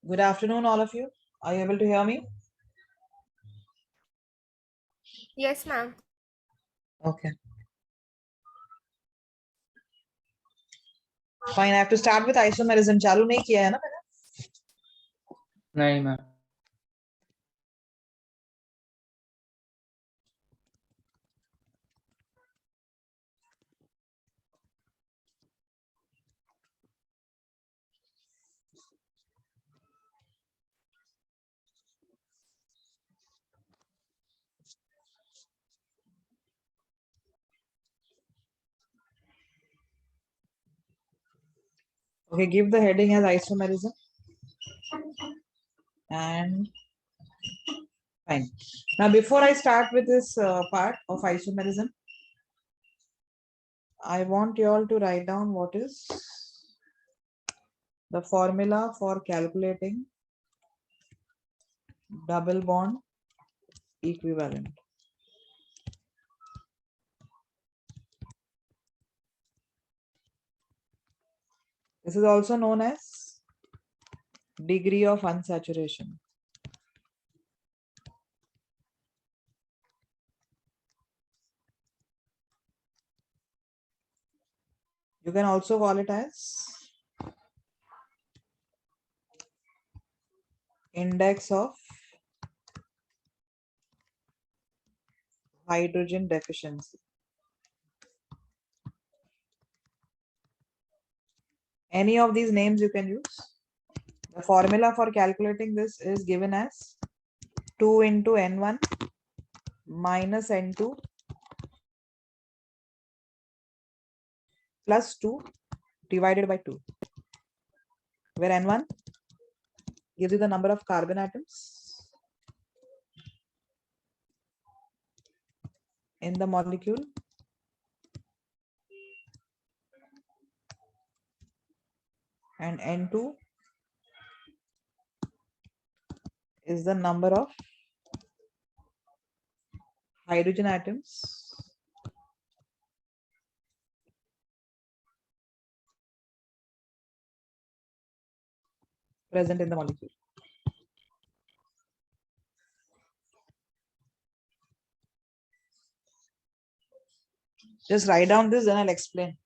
Good afternoon, all of you. Are you able to hear me? Yes, ma'am. Okay. Fine. I have to start with isomerism. चालू नहीं किया है ना मैंने? नहीं ma'am. Okay. Give the heading as isomerism. And fine. Now, before I start with this part of isomerism, I want you all to write down what is the formula for calculating double bond equivalent. This is also known as degree of unsaturation. You can also call it as index of hydrogen deficiency. Any of these names you can use. The formula for calculating this is given as 2 into N1 minus N2 plus 2 divided by 2, where N1 gives you the number of carbon atoms in the molecule, and N2 is the number of hydrogen atoms present in the molecule. Just write down this, then I'll explain.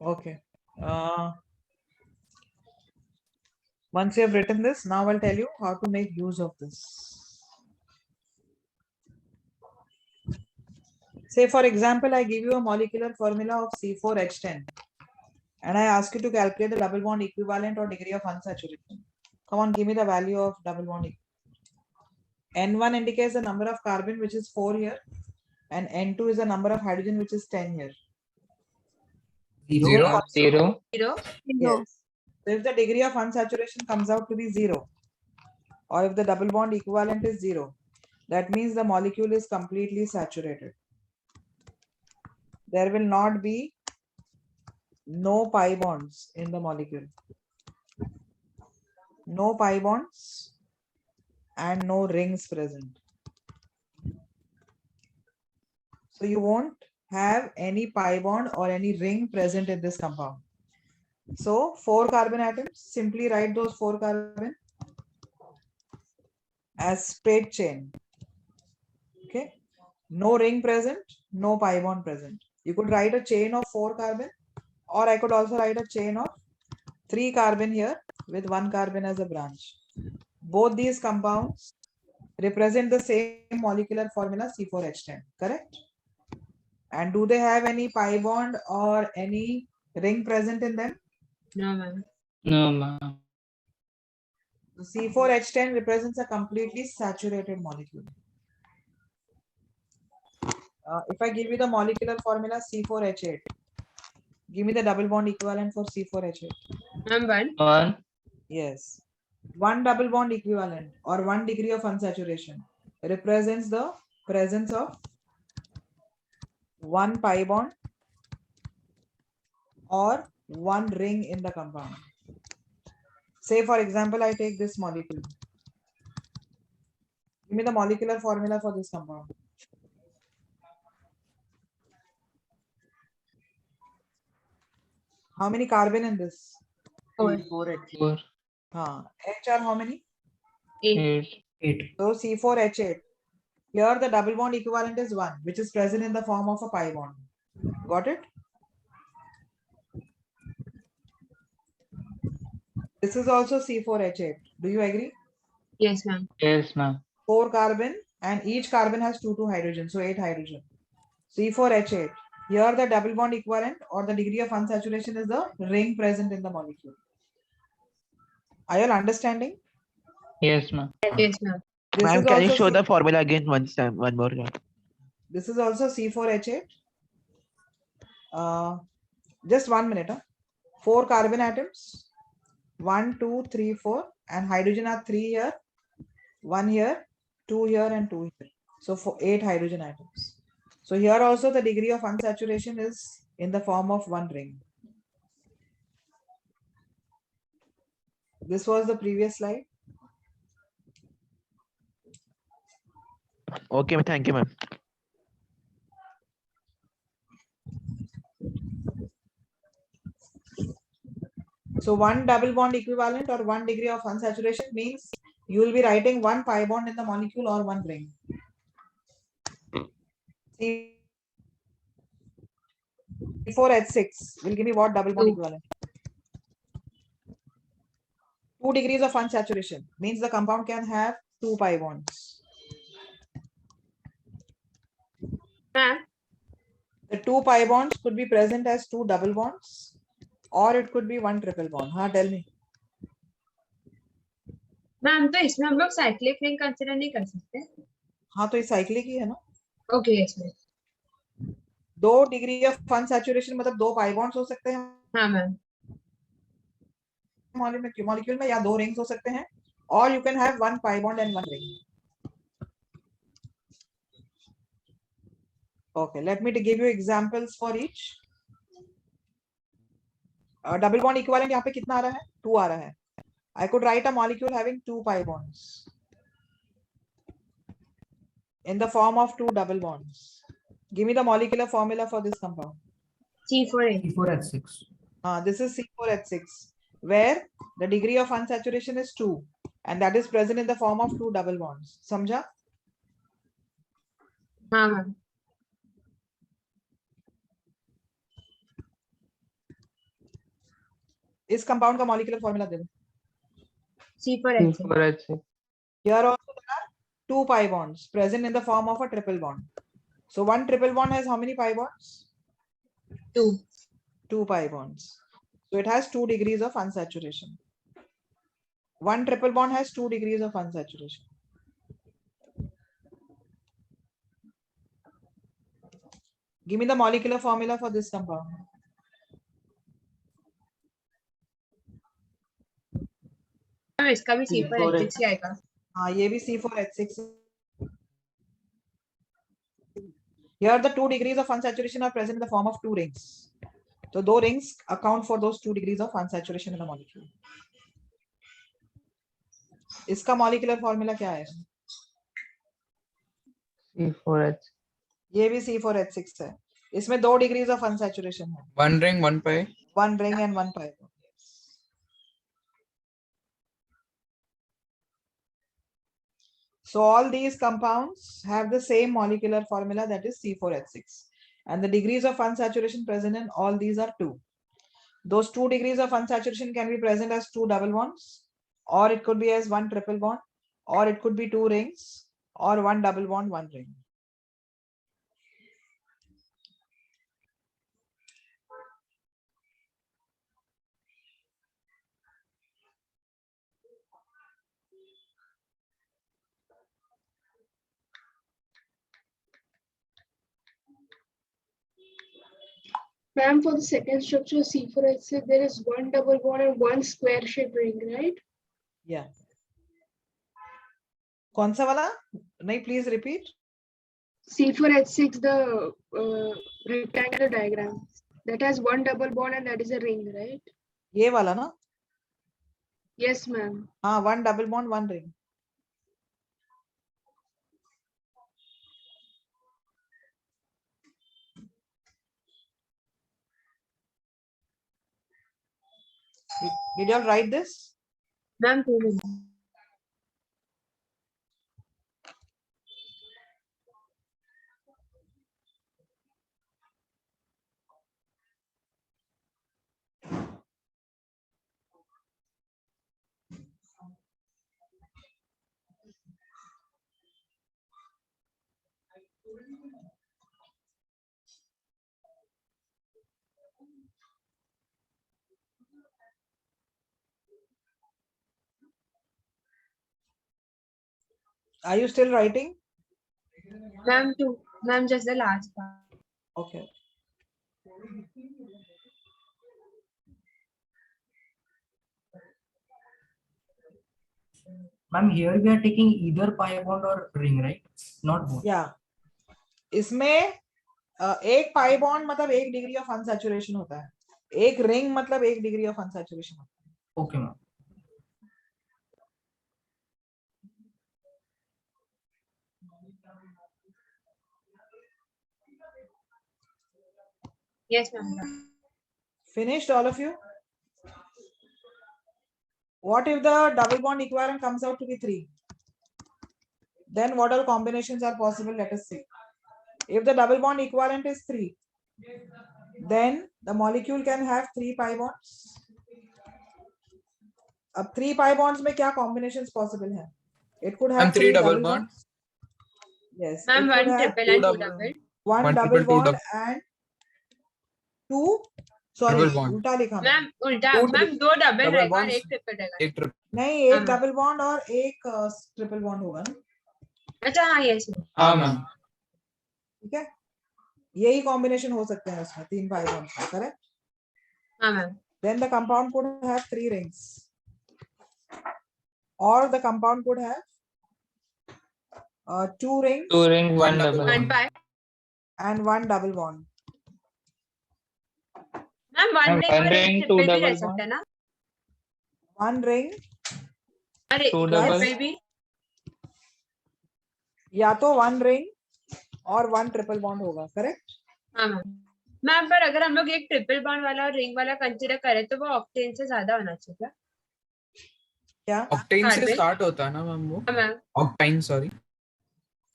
Okay. Once you have written this, now I'll tell you how to make use of this. Say, for example, I give you a molecular formula of C4H10 and I ask you to calculate the double bond equivalent or degree of unsaturation. Come on, give me the value of double bond. N1 indicates the number of carbon, which is 4 here, and N2 is the number of hydrogen, which is 10 here. Zero. Zero. Yes. So if the degree of unsaturation comes out to be 0, or if the double bond equivalent is 0, that means the molecule is completely saturated. There will not be no pi bonds in the molecule. No pi bonds and no rings present. So you won't have any pi bond or any ring present in this compound. So 4 carbon atoms, simply write those 4 carbon as straight chain. Okay. No ring present, no pi bond present. You could write a chain of 4 carbon, or I could also write a chain of 3 carbon here with 1 carbon as a branch. Both these compounds represent the same molecular formula C4H10, correct? And do they have any pi bond or any ring present in them? No, ma'am. No, ma'am. So C4H10 represents a completely saturated molecule. If I give you the molecular formula C4H8, give me the double bond equivalent for C4H8. Ma'am, one. One. Yes. One double bond equivalent or 1 degree of unsaturation represents the presence of 1 pi bond or 1 ring in the compound. Say for example, I take this molecule. Give me the molecular formula for this compound. How many carbon in this? Four. Four. H are how many? 8. Eight. So C4H8. Here the double bond equivalent is 1, which is present in the form of a pi bond. Got it? This is also C4H8. Do you agree? Yes, ma'am. Yes, ma'am. 4 carbon and each carbon has 2 hydrogen, so 8 hydrogen. C4H8. Here the double bond equivalent or the degree of unsaturation is the ring present in the molecule. Are you all understanding? Yes, ma'am. Yes, ma'am. This Ma'am, is can you also show C- the formula again one more time? this is also C4H8. Just 1 minute. 4 carbon atoms. 1, 2, 3, 4, and hydrogen are 3 here, 1 here, 2 here, and 2 here. So for 8 hydrogen atoms. So here also the degree of unsaturation is in the form of 1 ring. This was the previous slide. Okay, thank you, ma'am. So 1 double bond equivalent or 1 degree of unsaturation means you will be writing 1 pi bond in the molecule or 1 ring. C4H6 will give me what double bond 2. equivalent? 2 degrees of unsaturation means the compound can have 2 pi bonds. Ma'am, The 2 pi bonds could be present as 2 double bonds or it could be 1 triple bond. हाँ, tell me. Ma'am तो इसमें हम लोग cyclic ring consider नहीं कर सकते. हाँ, तो ये साइक्लिक ही है ना. Okay, yes ma'am. 2 degree of unsaturation मतलब 2 पाई बॉन्ड्स हो सकते हैं हाँ मैम. मॉलिक्यूल में या 2 रिंग्स हो सकते हैं और you can have 1 pi bond and 1 ring. Okay, let me to give you examples for each. Double bond equivalent यहाँ पे कितना आ रहा है? 2 आ रहा है. I could write a molecule having 2 pi bonds in the form of 2 double bonds. Give me the molecular formula for this compound. C4H. C4H6. This is C4H6, where the degree of unsaturation is 2, and that is present in the form of 2 double bonds. समझा? हाँ ma'am. इस compound का molecular formula दे दो. C4H. C4H6. Here also there are 2 pi bonds present in the form of a triple bond. So one triple bond has how many pi bonds? 2. 2 pi bonds. So it has 2 degrees of unsaturation. One triple bond has 2 degrees of unsaturation. Give me the molecular formula for this compound. Ma'am इसका भी C4H6 ही आएगा। हाँ ये भी C4H6. Here the 2 degrees of unsaturation are present in the form of 2 rings. So those rings account for those 2 degrees of unsaturation in the molecule. इसका molecular formula क्या है? C4H. ये भी C4H6 है. इसमें 2 degrees of unsaturation है. 1 ring, 1 pi. 1 ring and 1 pi. So all these compounds have the same molecular formula, that is C4H6. And the degrees of unsaturation present in all these are 2. Those 2 degrees of unsaturation can be present as 2 double bonds, or it could be as 1 triple bond, or it could be 2 rings, or 1 double bond, 1 ring. Ma'am, for the second structure C4H6, there is 1 double bond and 1 square shaped ring, right? Yeah. कौन सा वाला? नहीं, please repeat. C4H6, the rectangular diagram that has 1 double bond and that is a ring, right? ये वाला ना? Yes, ma'am. हाँ, 1 double bond, 1 ring. Did you all write this? Ma'am 2 minutes. Are you still writing? Ma'am 2. Ma'am just the last part. Okay. Ma'am, here we are taking either pi bond or ring, right? Not both. Yeah. इसमें एक pi bond मतलब 1 degree of unsaturation होता है. एक ring मतलब 1 degree of unsaturation होता है. Okay, ma'am. Yes, ma'am. Finished, all of you? What if the double bond equivalent comes out to be 3? Then what all combinations are possible? Let us see. If the double bond equivalent is 3, then the molecule can have 3 pi bonds. अब 3 pi bonds में क्या combinations possible हैं? It could have And 3 double bonds. bond. Yes. Ma'am it could 1 have triple and 2 double. double. one One double triple, two bond double. and 2. Sorry, Double bond. उल्टा लिखा मैंने. Ma'am उल्टा. Two ma'am 2 double double रहेगा और bonds. 1 triple रहेगा. एक trip. नहीं, एक हाँ, डबल बॉन्ड और एक ट्रिपल बॉन्ड होगा ना. अच्छा हाँ यस. हाँ मैम. ठीक है, यही कॉम्बिनेशन हो सकते हैं उसमें 3 pi bonds का. करेक्ट. हाँ ma'am. Then the compound could have 3 rings, or the compound could have 2 rings 2 ring, 1 One double. double. 1 pi. and 1 double bond. Ma'am 1 Ma'am, ring one और 1 ring, two ट्रिपल भी रह double सकता है ना. 1 ring अरे Two double. Triple भी. या तो 1 ring और 1 ट्रिपल बॉन्ड होगा. करेक्ट. हाँ मैम. मैम पर अगर हम लोग एक ट्रिपल बॉन्ड वाला और रिंग वाला कंसीडर करें तो वो ऑक्टेन से ज्यादा होना चाहिए क्या? क्या? ऑक्टेन से Carbon. स्टार्ट होता है ना मैम वो. हाँ मैम. ऑक्टाइन सॉरी.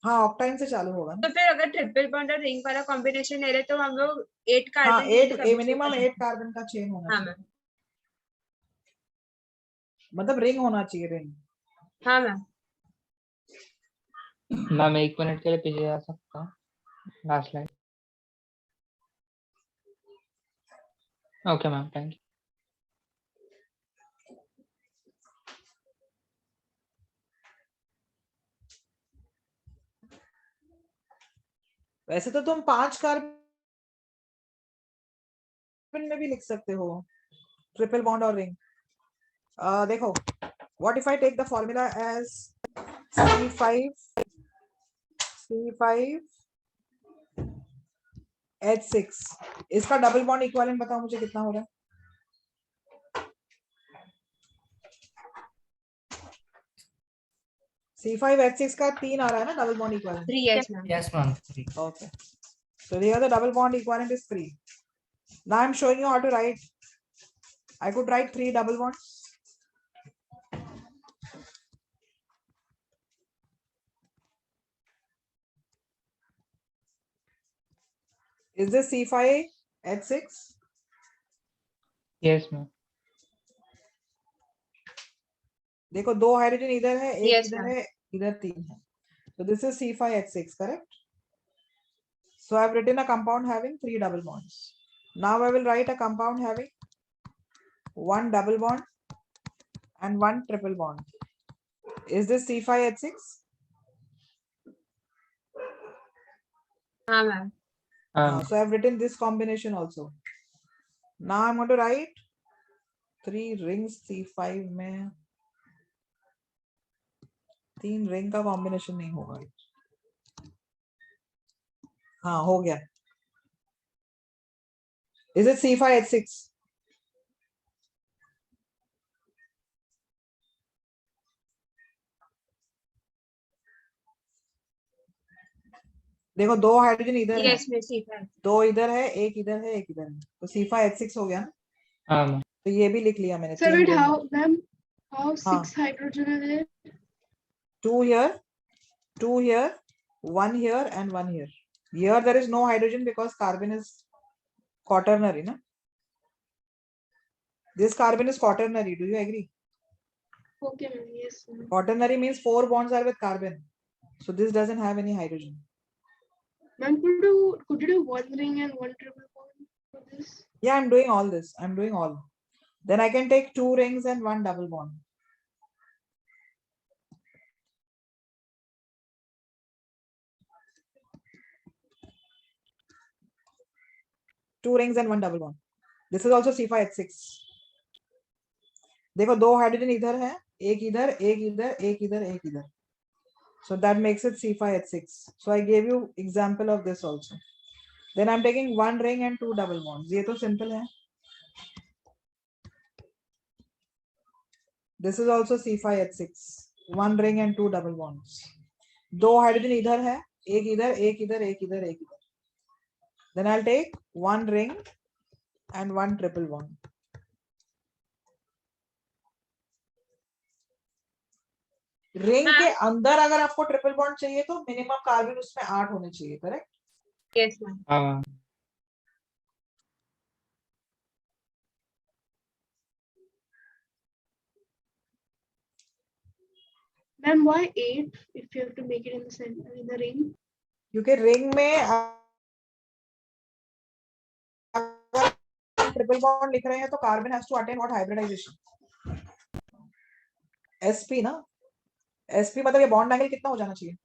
हाँ, ऑक्टाइन से चालू होगा तो ना. फिर अगर ट्रिपल बॉन्ड और रिंग वाला कॉम्बिनेशन ले रहे तो हम लोग 8 हाँ, कार्बन 8 मिनिमम 8 कार्बन का चेन होना हाँ चाहिए. मैम. मतलब रिंग होना चाहिए. रिंग. हाँ मैम. मैम 1 मिनट के लिए पीछे जा सकता हूँ. Last slide. Okay ma'am, thank you. वैसे तो तुम 5 कार्बन में भी लिख सकते हो ट्रिपल बॉन्ड और रिंग. देखो What if I take the formula as C5H6? इसका डबल बॉन्ड इक्विवेलेंट बताओ मुझे कितना हो रहा है? C5H6 का 3 आ रहा है ना double bond equivalent? 3, yes ma'am. Yes, ma'am. 3. Okay. So here the double bond equivalent is 3. Now I'm showing you how to write. I could write 3 double bonds. Is this C5H6? Yes, ma'am. देखो 2 hydrogen इधर है, एक Yes, इधर ma'am. है, इधर 3 है. So this is C5H6, correct? So I've written a compound having 3 double bonds. Now I will write a compound having 1 double bond and 1 triple bond. Is this C5H6? हाँ ma'am. So I've written this combination also. Now I'm going to write 3 rings C5 में 3 ring का combination नहीं होगा. हाँ हो गया. Is it C5H6? देखो 2 hydrogen इधर है, Yes, miss. C5. 2 इधर है, एक इधर है, एक इधर है. तो C5H6 हो गया ना. हाँ ma'am. तो ये भी लिख लिया मैंने. Sir, 3 wait, ring. how, ma'am, how हाँ. 6 hydrogen are there? 2 here, 2 here, 1 here and 1 here. Here there is no hydrogen because carbon is quaternary, na? This carbon is quaternary. Do you agree? Okay, ma'am. Yes, ma'am. Quaternary means 4 bonds are with carbon. So this doesn't have any hydrogen. Ma'am, could you do 1 ring and 1 triple bond for this? Yeah, I'm doing all this. I'm doing all. Then I can take 2 rings and 1 double bond. Two rings and 1 double bond. This is also C5H6. देखो 2 hydrogen इधर है, एक इधर, एक इधर, एक इधर, एक इधर. So that makes it C5H6. So I gave you example of this also. Then I'm taking 1 ring and 2 double bonds. ये तो simple है. This is also C5H6. 1 ring and 2 double bonds. 2 hydrogen इधर है, एक इधर, एक इधर, एक इधर, एक इधर. Then I'll take 1 ring and 1 triple bond. Ring के अंदर अगर आपको ट्रिपल बॉन्ड चाहिए तो मिनिमम कार्बन उसमें 8 होने चाहिए, करेक्ट? Yes, ma'am. हाँ ma'am. Ma'am, why 8 if you have to make it in the center, in the ring? क्योंकि रिंग में ट्रिपल बॉन्ड लिख रहे हैं तो carbon has to attain what hybridization? sp ना. sp मतलब ये बॉन्ड एंगल कितना हो जाना चाहिए?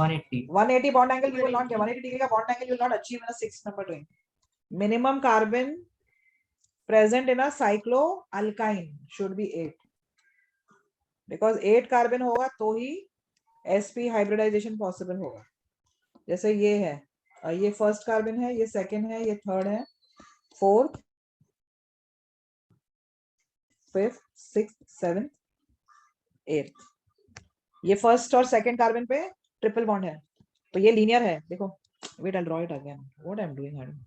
180. 180 bond angle you will not get. 180 degree का bond angle you will not achieve in a 6 number ring. Minimum carbon present in a cycloalkyne should be 8. Because 8 carbon होगा तो ही sp hybridization possible होगा. जैसे ये है, ये फर्स्ट कार्बन है, ये सेकंड है, ये थर्ड है, fourth, fifth, sixth, seventh, eighth. ये फर्स्ट और सेकंड कार्बन पे ट्रिपल बॉन्ड है तो ये लीनियर है. देखो, wait, I'll draw it again. What I'm doing, I don't know.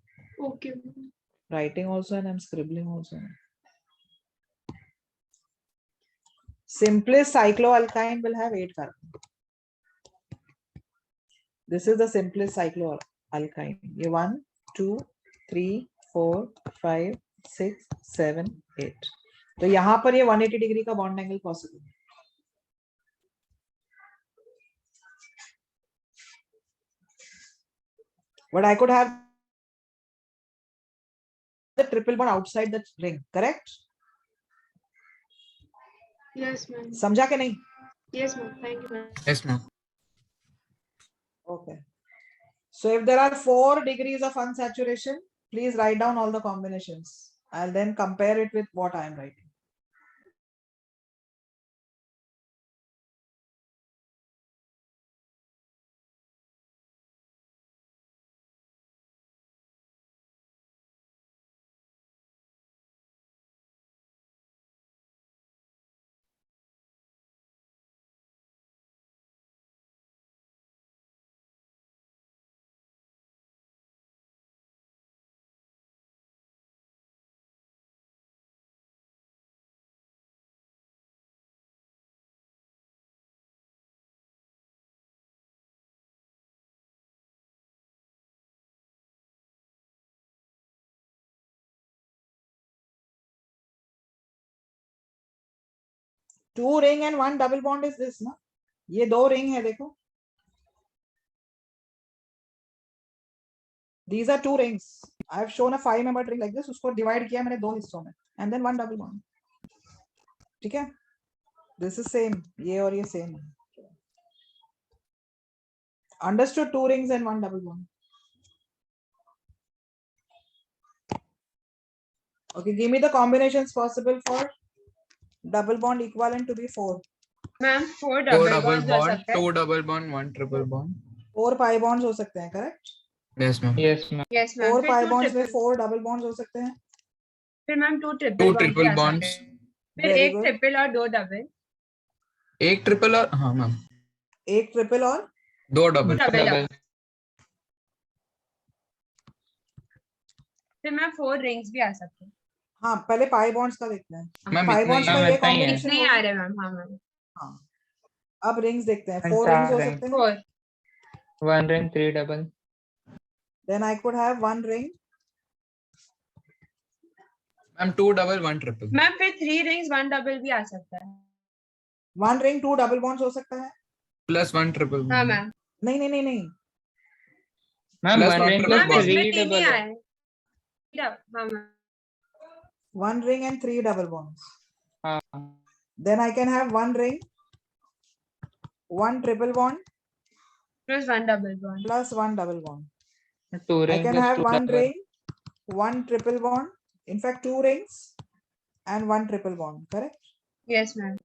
Okay. Writing also and I'm scribbling also. Simplest cycloalkyne will have 8 carbon. This is the simplest cycloalkyne. ये 1, 2, 3, 4, 5, 6, 7, 8. तो यहाँ पर ये 180 डिग्री का बॉन्ड एंगल पॉसिबल है. But I could have the triple bond outside the ring, correct? Yes, ma'am. समझा के नहीं? Yes, ma'am. Thank you, ma'am. Yes, ma'am. Okay. So if there are 4 degrees of unsaturation, please write down all the combinations. I'll then compare it with what I am writing. 2 ring and 1 double bond is this ना, ये 2 ring है देखो, these are 2 rings. I have shown a 5-membered ring like this, उसको divide किया मैंने 2 हिस्सों में, and then 1 double bond. ठीक है, this is same, ये और ये same है. Understood? 2 rings and 1 double bond. Okay, give me the combinations possible for double bond equivalent to be 4. Ma'am 4 Four double double bond हो bond, सकते हैं. 2 double bond, 1 triple bond. 4 pi bonds हो सकते हैं, correct? Yes, ma'am. Yes, ma'am. Yes ma'am. 4 फिर pi 2 bonds में triple, 4 double bonds हो सकते हैं. फिर मैम 2 ट्रिपल 2 बॉन्ड भी triple आ सकते bonds. हैं. फिर Very एक good. ट्रिपल और 2 डबल. एक ट्रिपल और हाँ मैम, एक ट्रिपल और 2 डबल. डबल. Double. फिर मैम 4 रिंग्स भी आ सकते हैं. हाँ, पहले pi bonds का देखते हैं. मैम pi इतना bonds ही का मैम, है. ये इतना ही है. combination नहीं आ होगा. रहे मैम. हाँ मैम. हाँ, अब rings देखते हैं. And 4 rings हो चार सकते हैं. 4. 1 ring, 3 double. Then I could have 1 ring. Ma'am 2 double 1 triple. Ma'am फिर 3 रिंग्स 1 डबल भी आ सकता है. 1 ring 2 double bonds हो सकता है. Plus 1 triple. हाँ मैम. नहीं नहीं नहीं नहीं. Ma'am Plus 1 one ring triple plus ma'am bond. 3 इसमें 3 ही double. आए. हाँ ma'am. 1 ring and 3 double bonds. हाँ. Then I can have 1 ring, 1 triple bond plus 1 double bond. plus 1 double bond. 2 I ring can plus have 2 1 double. ring, 1 triple bond. In fact, 2 rings and 1 triple bond. Correct? Yes ma'am.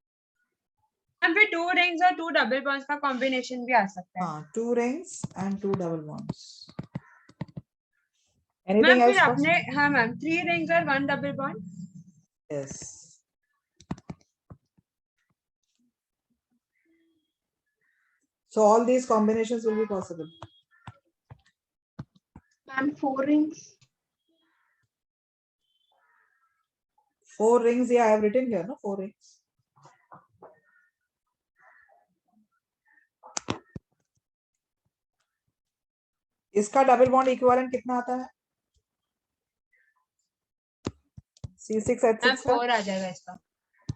Ma'am फिर 2 rings और 2 double bonds का combination भी आ सकता है. हाँ, 2 rings and 2 double bonds. Ma'am Anything फिर else? अपने, हाँ मैम, 3 रिंग्स और 1 double bond. Yes. So all these combinations will be possible. Ma'am, 4 rings. 4 rings, yeah, I have written here, no? 4 rings. इसका डबल बॉन्ड इक्विवेलेंट कितना आता है? C6H6 ma'am का? 4 आ जाएगा इसका.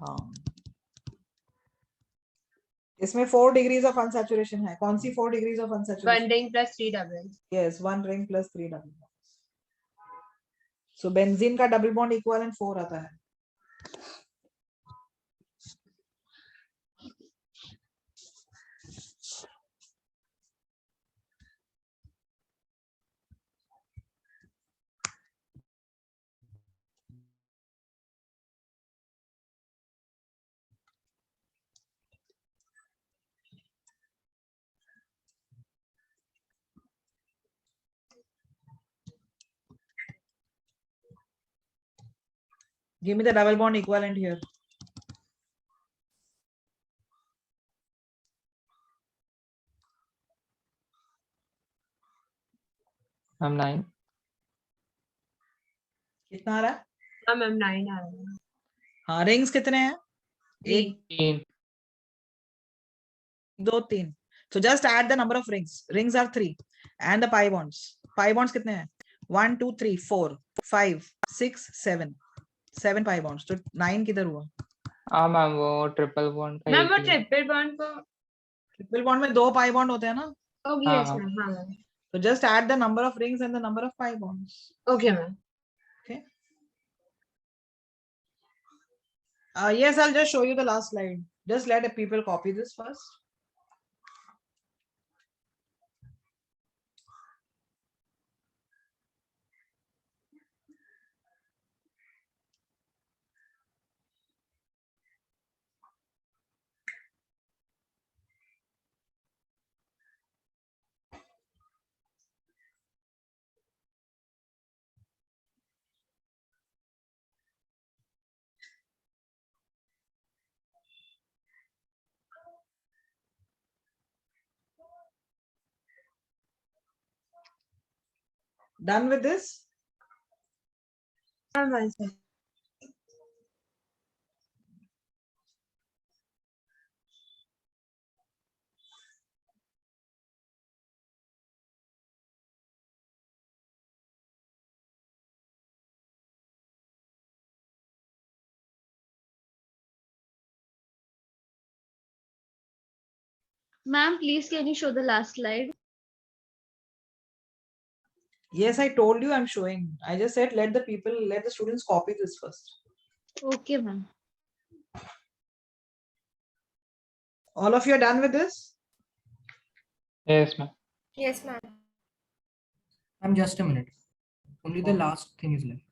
हाँ. इसमें 4 degrees of unsaturation है. कौन सी 4 degrees of 1 unsaturation? Ring plus 3 double. Yes, 1 ring plus 3 double bonds. So benzene का double bond equivalent 4 आता है. Give me the double bond equivalent here. Ma'am 9. कितना आ रहा है? हाँ मैम 9 आ रहा है. हाँ, rings कितने हैं? 3. 3. 2 3. So just add the number of rings. Rings are 3 and the pi bonds. Pi bonds कितने हैं? 1 2 3 4 5 6 7. 7 pi bonds. तो 9 किधर हुआ? हाँ मैम, वो ट्रिपल बॉन्ड का मैम वो एक ही है. ट्रिपल बॉन्ड को. ट्रिपल बॉन्ड में 2 pi bond होते हैं ना? ओके हाँ, यस हाँ. मैम. हाँ ma'am. So just add the number of rings and the number of pi bonds. Okay ma'am. Okay. Yes, I'll just show you the last slide. Just let the people copy this first. Done with this? हाँ ma'am. Ma'am, please can you show the last slide? Yes, I told you I'm showing. I just said let the students copy this first. Okay, ma'am. All of you are done with this? Yes, ma'am. Yes, ma'am. I'm just a minute. Only the Okay. last thing is left.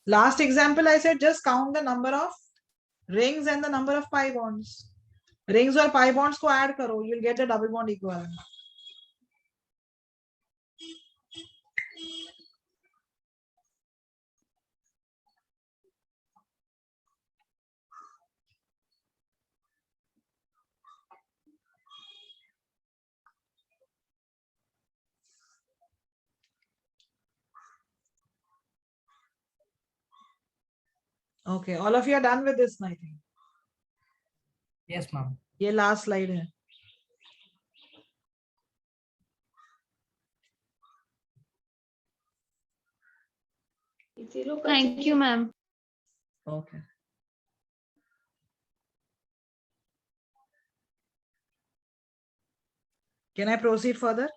Last example, I said just count the number of rings and the number of pi bonds. Rings और pi bonds को add करो, you'll get the double bond equivalent. Okay, all of you are done with this, I think. Yes, ma'am. ये last slide है. Thank you, ma'am. Okay. Can I proceed further?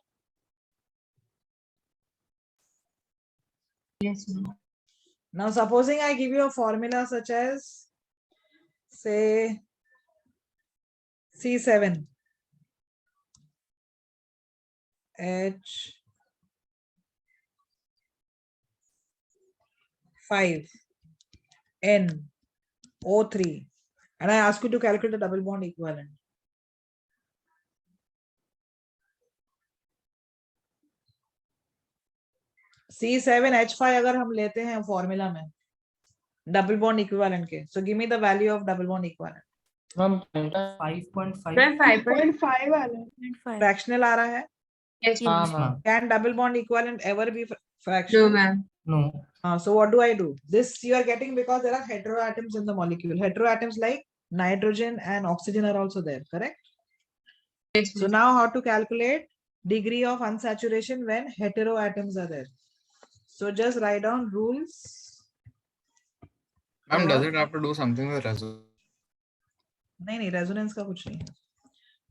Yes, ma'am. Now, supposing I give you a formula such as, say, C7 H5 NO3, and I ask you to calculate the double bond equivalent. C7H5 अगर हम लेते हैं formula में double bond equivalent के, so give me the value of double bond equivalent. Ma'am, 5.5. Ma'am, 5.5. 5.5 वाला. Fractional आ रहा है. Yes, हाँ, ma'am. Yes, ma'am. ma'am. Can double bond equivalent ever be No, fractional? ma'am. No. So what do I do? This you are getting because there are heteroatoms in the molecule. Heteroatoms like nitrogen and oxygen are also there, correct? Yes, So ma'am. now how to calculate degree of unsaturation when heteroatoms are there? So just write down rules. Ma'am, does it have to do something with resonance? नहीं, resonance का कुछ नहीं है.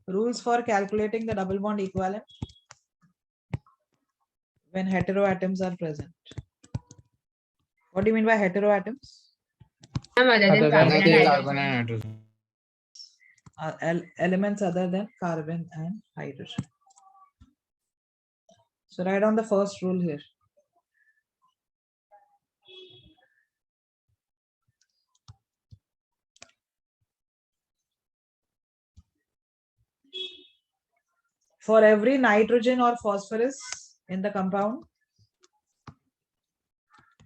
Rules for calculating the double bond equivalent when heteroatoms are present. What do you mean by heteroatoms? Ma'am, other than Other than carbon and the Carbon hydrogen. and hydrogen. Elements other than carbon and hydrogen. So write down the first rule here. For every nitrogen or phosphorus in the compound,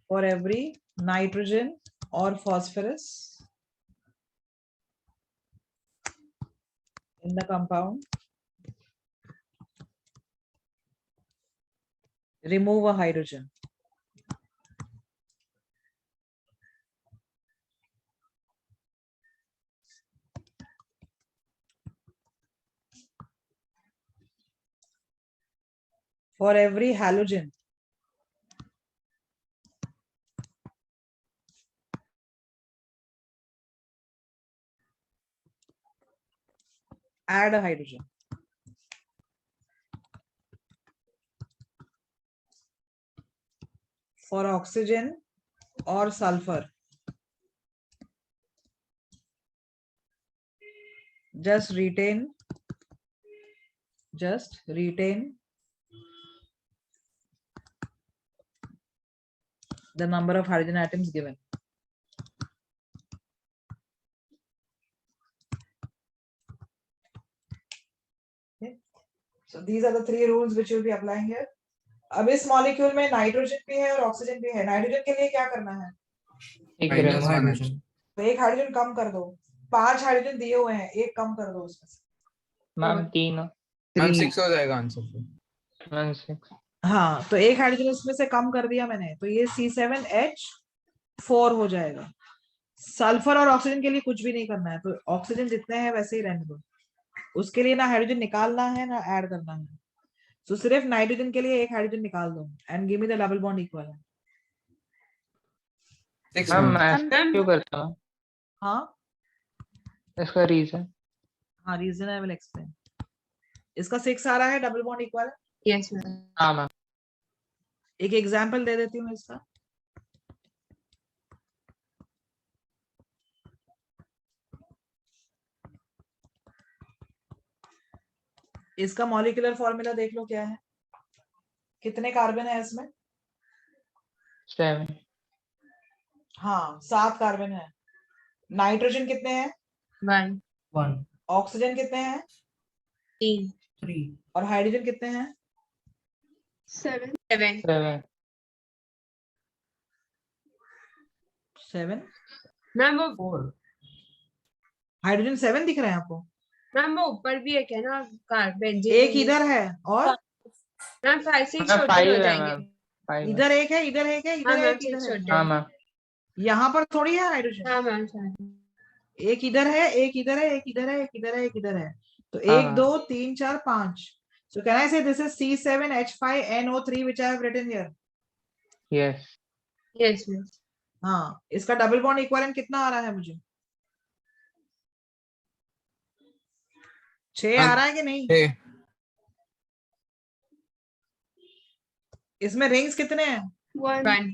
for every nitrogen or phosphorus in the compound, remove a hydrogen. For every halogen, add a hydrogen. For oxygen or sulfur, just retain the number of hydrogen atoms given. Okay. So these are the three rules which you'll be applying here. अब इस molecule में nitrogen भी है और oxygen भी है. Nitrogen के लिए क्या करना है? एक Minus remove one hydrogen. तो एक हाइड्रोजन कम कर दो. 5 हाइड्रोजन दिए हुए हैं, एक कम कर दो उसमें से. Ma'am, 3. Ma'am, 3. 6 हो जाएगा आंसर फिर. Ma'am, 6. हाँ, तो एक हाइड्रोजन इसमें से कम कर दिया मैंने, तो ये C7H4 हो जाएगा. सल्फर और ऑक्सीजन के लिए कुछ भी नहीं करना है, तो ऑक्सीजन जितने हैं वैसे ही रहने दो. उसके लिए ना हाइड्रोजन निकालना है ना ऐड करना है. So सिर्फ नाइट्रोजन के लिए एक हाइड्रोजन निकाल दो and give me the double bond equivalent. 6 ma'am ma'am. मैं ऐसा क्यों करता हूँ? हाँ इसका रीजन? हाँ, रीजन आई विल एक्सप्लेन. इसका 6 आ रहा है double bond equivalent. Yes, ma'am. हाँ मैम. एक एग्जांपल दे देती हूँ इसका. इसका मॉलिक्यूलर फॉर्मूला देख लो क्या है. कितने कार्बन है इसमें? 7. हाँ 7 कार्बन है. नाइट्रोजन कितने हैं? 1, 1, ऑक्सीजन कितने हैं? 3, 3, और हाइड्रोजन कितने हैं? 7. 7. 7. 7. मैम वो 4. हाइड्रोजन 7 दिख रहे हैं आपको? मैम वो ऊपर भी एक है ना कार्बन. एक इधर है और मैम 5, 6 मैम छोटे 5 हो है जाएंगे. मैम. 5 है. इधर एक है, इधर एक है, हाँ इधर मैम एक, 6 इधर है. छोटे. हाँ मैम. यहाँ पर थोड़ी है हाइड्रोजन. हाँ मैम sorry. एक इधर है, एक इधर है, एक इधर है, एक इधर है, एक इधर है. तो हाँ, 1 हाँ. 2 3 4 5. So can I say this is C7H5NO3 which I have written here? Yes. Yes, ma'am. हाँ, इसका डबल बॉन्ड इक्विवेलेंट कितना आ रहा है मुझे? 6 आ रहा है कि नहीं? 6. इसमें रिंग्स कितने हैं 1. 1,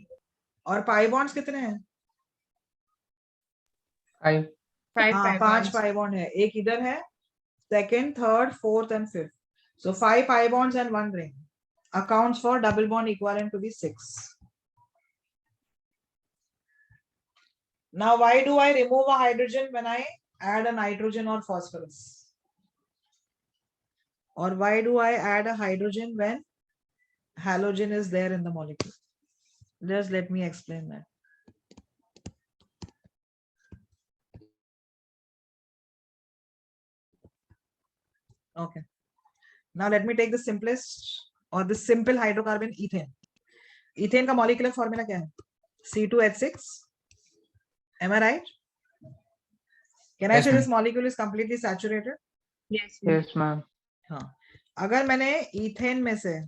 और पाई बॉन्ड्स कितने हैं? 5. 5, हाँ 5 bonds. पाई बॉन्ड है. एक इधर है, second, third, fourth and fifth. So 5 pi bonds and 1 ring accounts for double bond equivalent to be 6. Now why do I remove a hydrogen when I add a nitrogen or phosphorus? Or why do I add a hydrogen when halogen is there in the molecule? Just let me explain that. Okay. Now let me take the simplest or the simple hydrocarbon ethane. Ethane का molecular formula क्या है? C2H6. Am I right? Can I Yes, say ma'am. this molecule is completely saturated? Yes, ma'am. Yes ma'am. हाँ. अगर मैंने ethane में से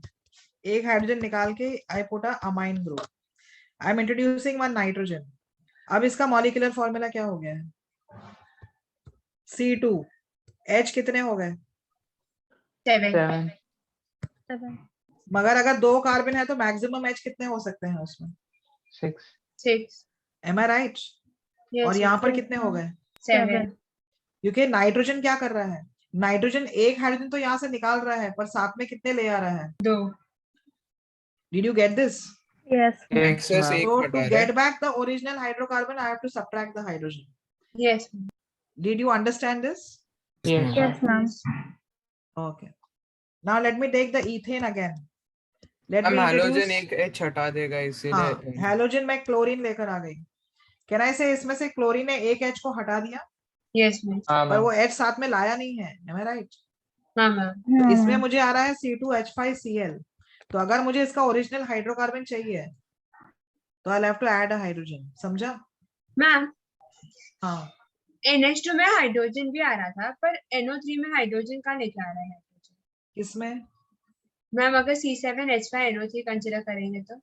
एक hydrogen निकाल के I put a amine group. I am introducing one nitrogen. अब इसका molecular formula क्या हो गया है? C2. H कितने हो गए? 7. 7. 7. मगर अगर 2 कार्बन है तो मैक्सिमम H कितने हो सकते हैं उसमें? 6. 6. Am I right? Yes, और यहाँ पर yes, कितने हो गए? 7. क्योंकि नाइट्रोजन क्या कर रहा है? नाइट्रोजन एक हाइड्रोजन तो यहाँ से निकाल रहा है, पर साथ में कितने ले आ रहा है? 2. Did you get this? Yes. Excess ma'am. 1 So हटा to रहा है. get back the original hydrocarbon, I have to subtract the hydrogen. Yes, ma'am. Did you understand this? Yes. Yes, ma'am. Okay. Now let me take the ethane again. Let हम me halogen introduce. एक H हटा देगा हाँ, इसीलिए. halogen में chlorine लेकर आ गई. Can I say इसमें से क्लोरीन ने एक H को हटा दिया, Yes, ma'am. हाँ पर मैम. वो H साथ में लाया नहीं है. Am I right? हाँ मैम. तो इसमें मुझे आ रहा है C2H5Cl. तो अगर मुझे इसका ओरिजिनल हाइड्रोकार्बन चाहिए तो I'll have to add a hydrogen. समझा? मैम हाँ. NH2 में हाइड्रोजन भी आ रहा था, पर NO3 में हाइड्रोजन कहाँ लेके आ रहा है हाइड्रोजन? किसमें? मैम अगर C7H5NO3 कंसीडर करेंगे तो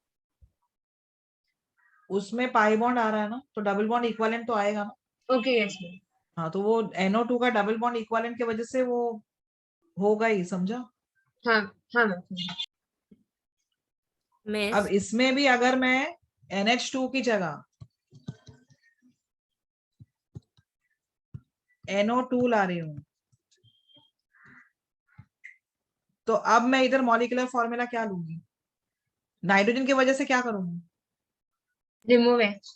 उसमें पाई बॉन्ड आ रहा है ना, तो डबल बॉन्ड इक्विवेलेंट तो आएगा ना. ओके. Yes ma'am. हाँ, तो वो NO2 का डबल बॉन्ड इक्विवेलेंट की वजह से वो होगा ही. समझा? हाँ हाँ मैम. अब इसमें भी अगर मैं NH2 की जगह NO2 ला रही हूँ, तो अब मैं इधर मॉलिक्यूलर फॉर्मूला क्या लूंगी? नाइट्रोजन की वजह से क्या करूंगी? Remove H.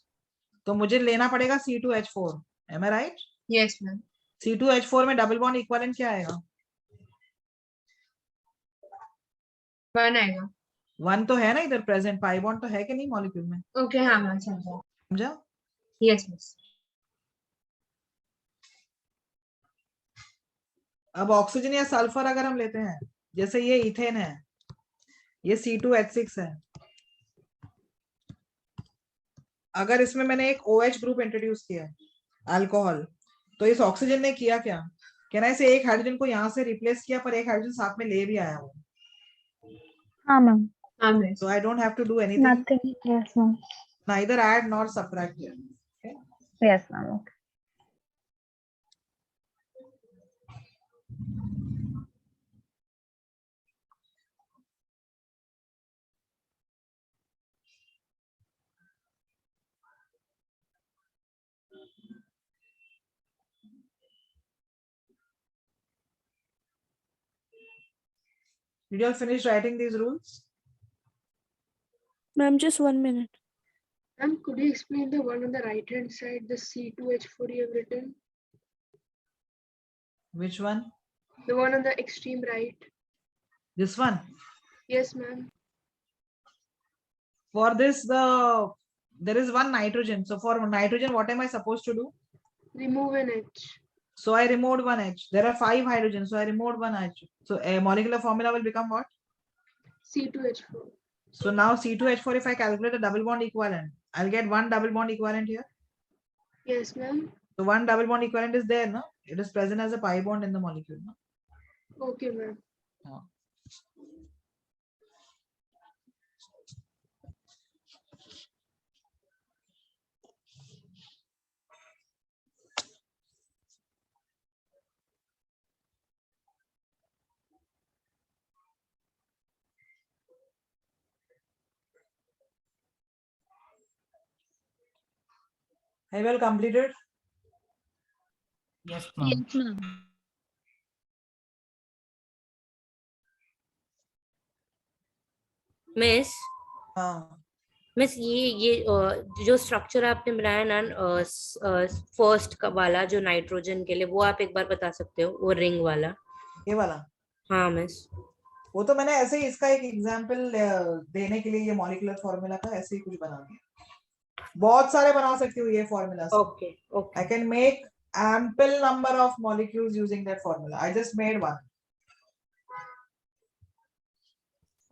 तो मुझे लेना पड़ेगा C2H4. Am I right? Yes ma'am. C2H4 में डबल बॉन्ड इक्विवेलेंट क्या आएगा? 1 आएगा. 1 तो है ना इधर प्रेजेंट. पाई बॉन्ड तो है कि नहीं मॉलिक्यूल में? ओके. हाँ मैम समझा. समझा? Yes ma'am. अब ऑक्सीजन या सल्फर अगर हम लेते हैं, जैसे ये इथेन है, ये C2H6 है. अगर इसमें मैंने एक OH ग्रुप इंट्रोड्यूस किया, अल्कोहल, तो इस ऑक्सीजन ने किया क्या? कहना है एक हाइड्रोजन को यहाँ से रिप्लेस किया, पर एक हाइड्रोजन साथ में ले भी आया वो. ma'am. Miss. So I don't have to do anything. Nothing. Yes, ma'am. Neither add nor subtract here. Okay. Yes, ma'am. Okay. Did you all finish writing these rules? Ma'am, just 1 minute. Ma'am, could you explain the one on the right hand side, the C2H4 you have written? Which one? The one on the extreme right. This one. Yes, ma'am. For this, there is one nitrogen. So for nitrogen, what am I supposed to do? Remove an H. So I removed one H. There are 5 hydrogens, so I removed one H. So a molecular formula will become what? C2H4. So now C2H4, if I calculate a double bond equivalent, I'll get one double bond equivalent here. Yes, ma'am. So one double bond equivalent is there, no? It is present as a pi bond in the molecule, no? Okay, ma'am. Have you all completed? Yes, ma'am. Yes, ma'am. Miss हाँ. Miss ये जो structure आपने बनाया ना first वाला जो nitrogen के लिए, वो आप एक बार बता सकते हो, वो रिंग वाला? ये वाला? हाँ मिस. वो तो मैंने ऐसे ही इसका एक एग्जांपल देने के लिए ये मॉलिक्यूलर फॉर्मूला का ऐसे ही कुछ बना दिया. बहुत सारे बना सकती हूँ ये formula. Okay okay. I can make ample number of molecules using that formula. I just made one.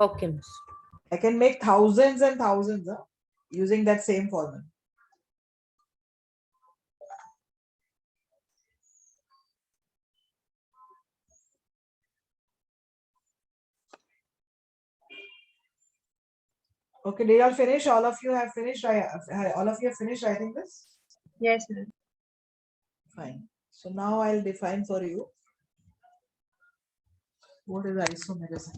Okay miss. I can make thousands and thousands using that same formula. Okay, did you all finish? All of you have finished. All of you have finished writing this? Yes, ma'am. Fine. So now I'll define for you what is isomerism.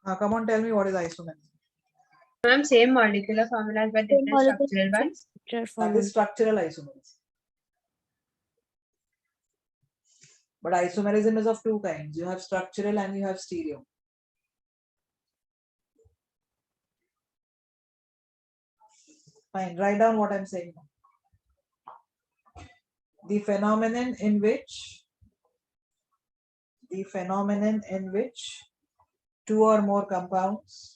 Come on, tell me what is isomerism. Ma'am, same molecular formulas but different molecular structural ones. That is structural isomerism. But isomerism is of two kinds. You have structural and you have stereo. Fine, write down what I'm saying. The phenomenon in which two or more compounds,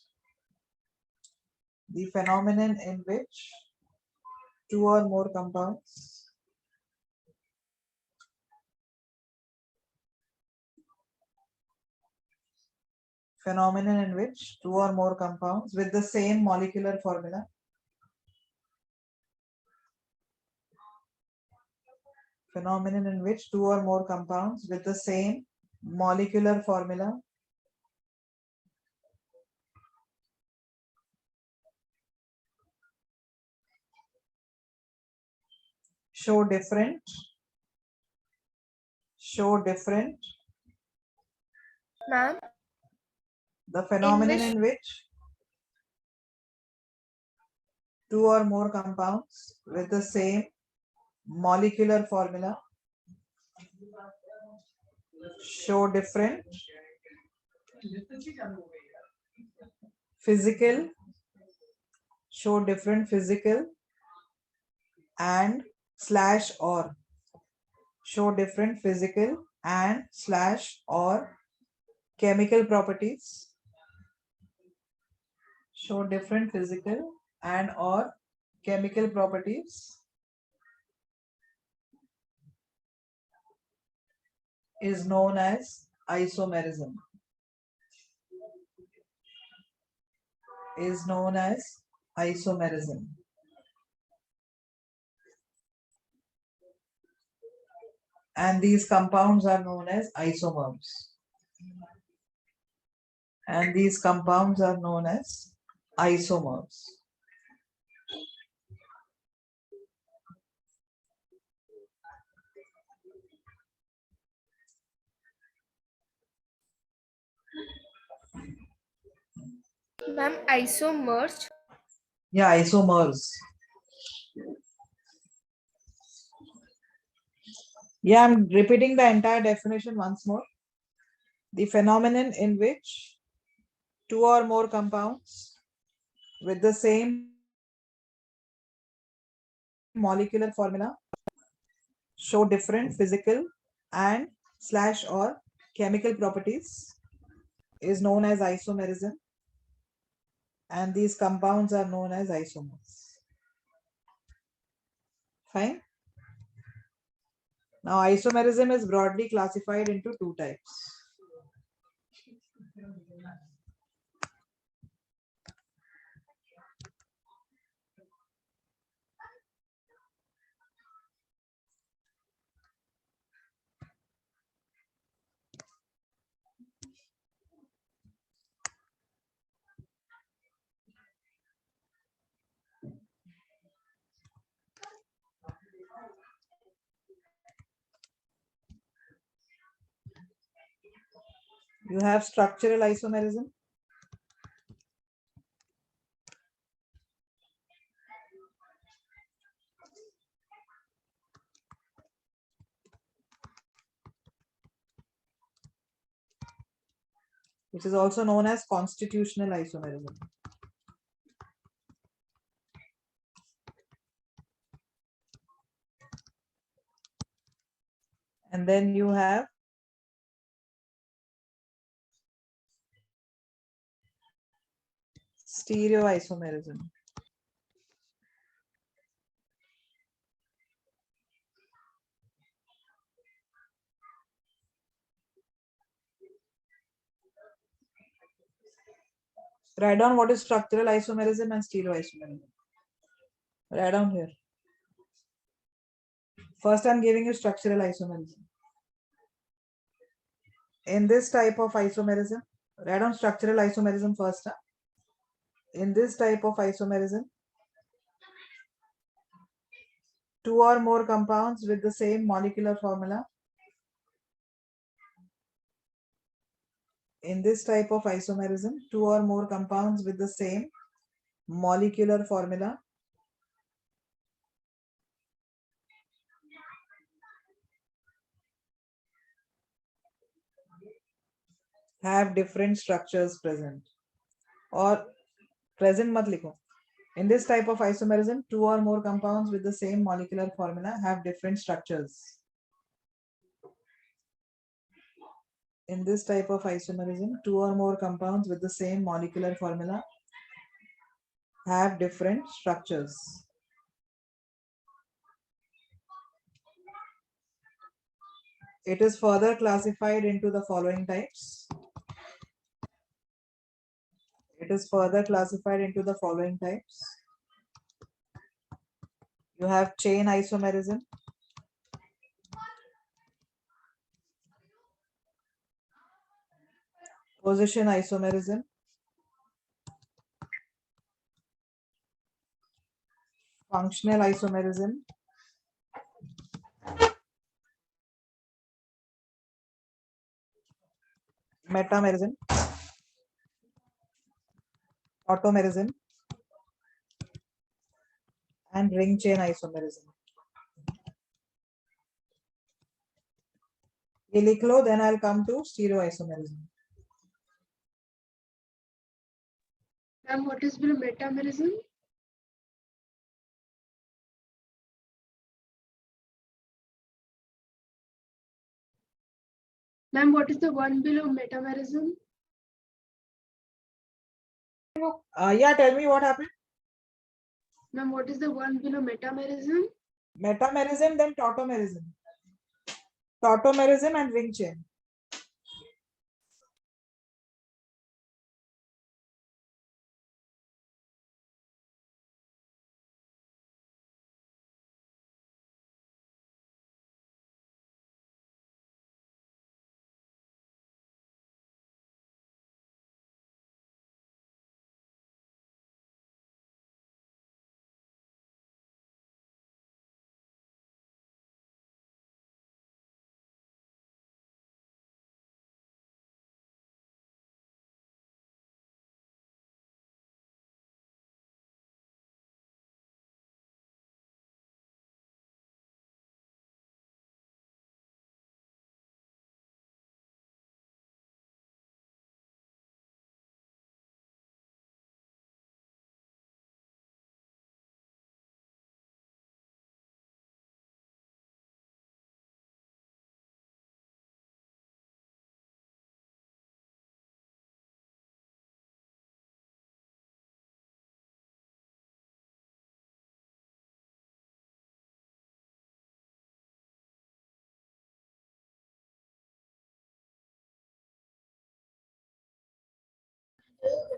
with the same molecular formula show different Ma'am, the phenomenon in which two or more compounds with the same molecular formula show different physical and slash or chemical properties, is known as isomerism. And these compounds are known as isomers. And these compounds are known as isomers. Ma'am, isomers. Yeah, isomers. Yeah, I'm repeating the entire definition once more. The phenomenon in which two or more compounds with the same molecular formula show different physical and / or chemical properties is known as isomerism, and these compounds are known as isomers. Fine. Now isomerism is broadly classified into two types. You have structural isomerism. Which is also known as constitutional isomerism. And then you have stereoisomerism. Write down what is structural isomerism and stereoisomerism. Write down here. First, I'm giving you structural isomerism. In this type of isomerism, write down structural isomerism first. Huh? In this type of isomerism, two or more compounds with the same molecular formula. In this type of isomerism, two or more compounds with the same molecular formula have different structures present. Or present mat likho. In this type of isomerism, two or more compounds with the same molecular formula have different structures. In this type of isomerism, two or more compounds with the same molecular formula have different structures. It is further classified into the following types. It is further classified into the following types. You have chain isomerism. Position isomerism. Functional isomerism. Metamerism. Automerism. And ring chain isomerism. ये लिख लो, then I'll come to stereoisomerism. Ma'am, what is below metamerism? Ma'am, what is the one below metamerism? Yeah, tell me what happened. Ma'am, what is the one below metamerism? Metamerism, then tautomerism. Tautomerism and ring chain.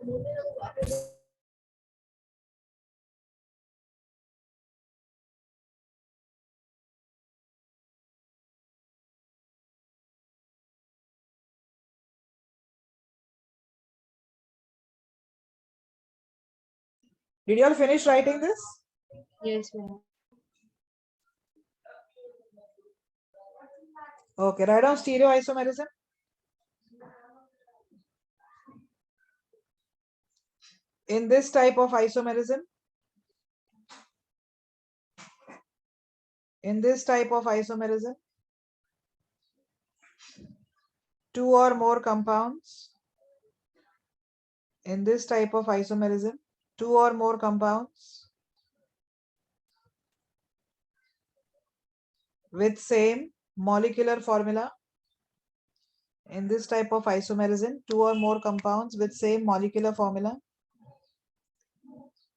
Did you all finish writing this? Yes, ma'am. Okay, write down stereoisomerism. In this type of isomerism, two or more compounds. In this type of isomerism, two or more compounds with same molecular formula. In this type of isomerism, two or more compounds with same molecular formula,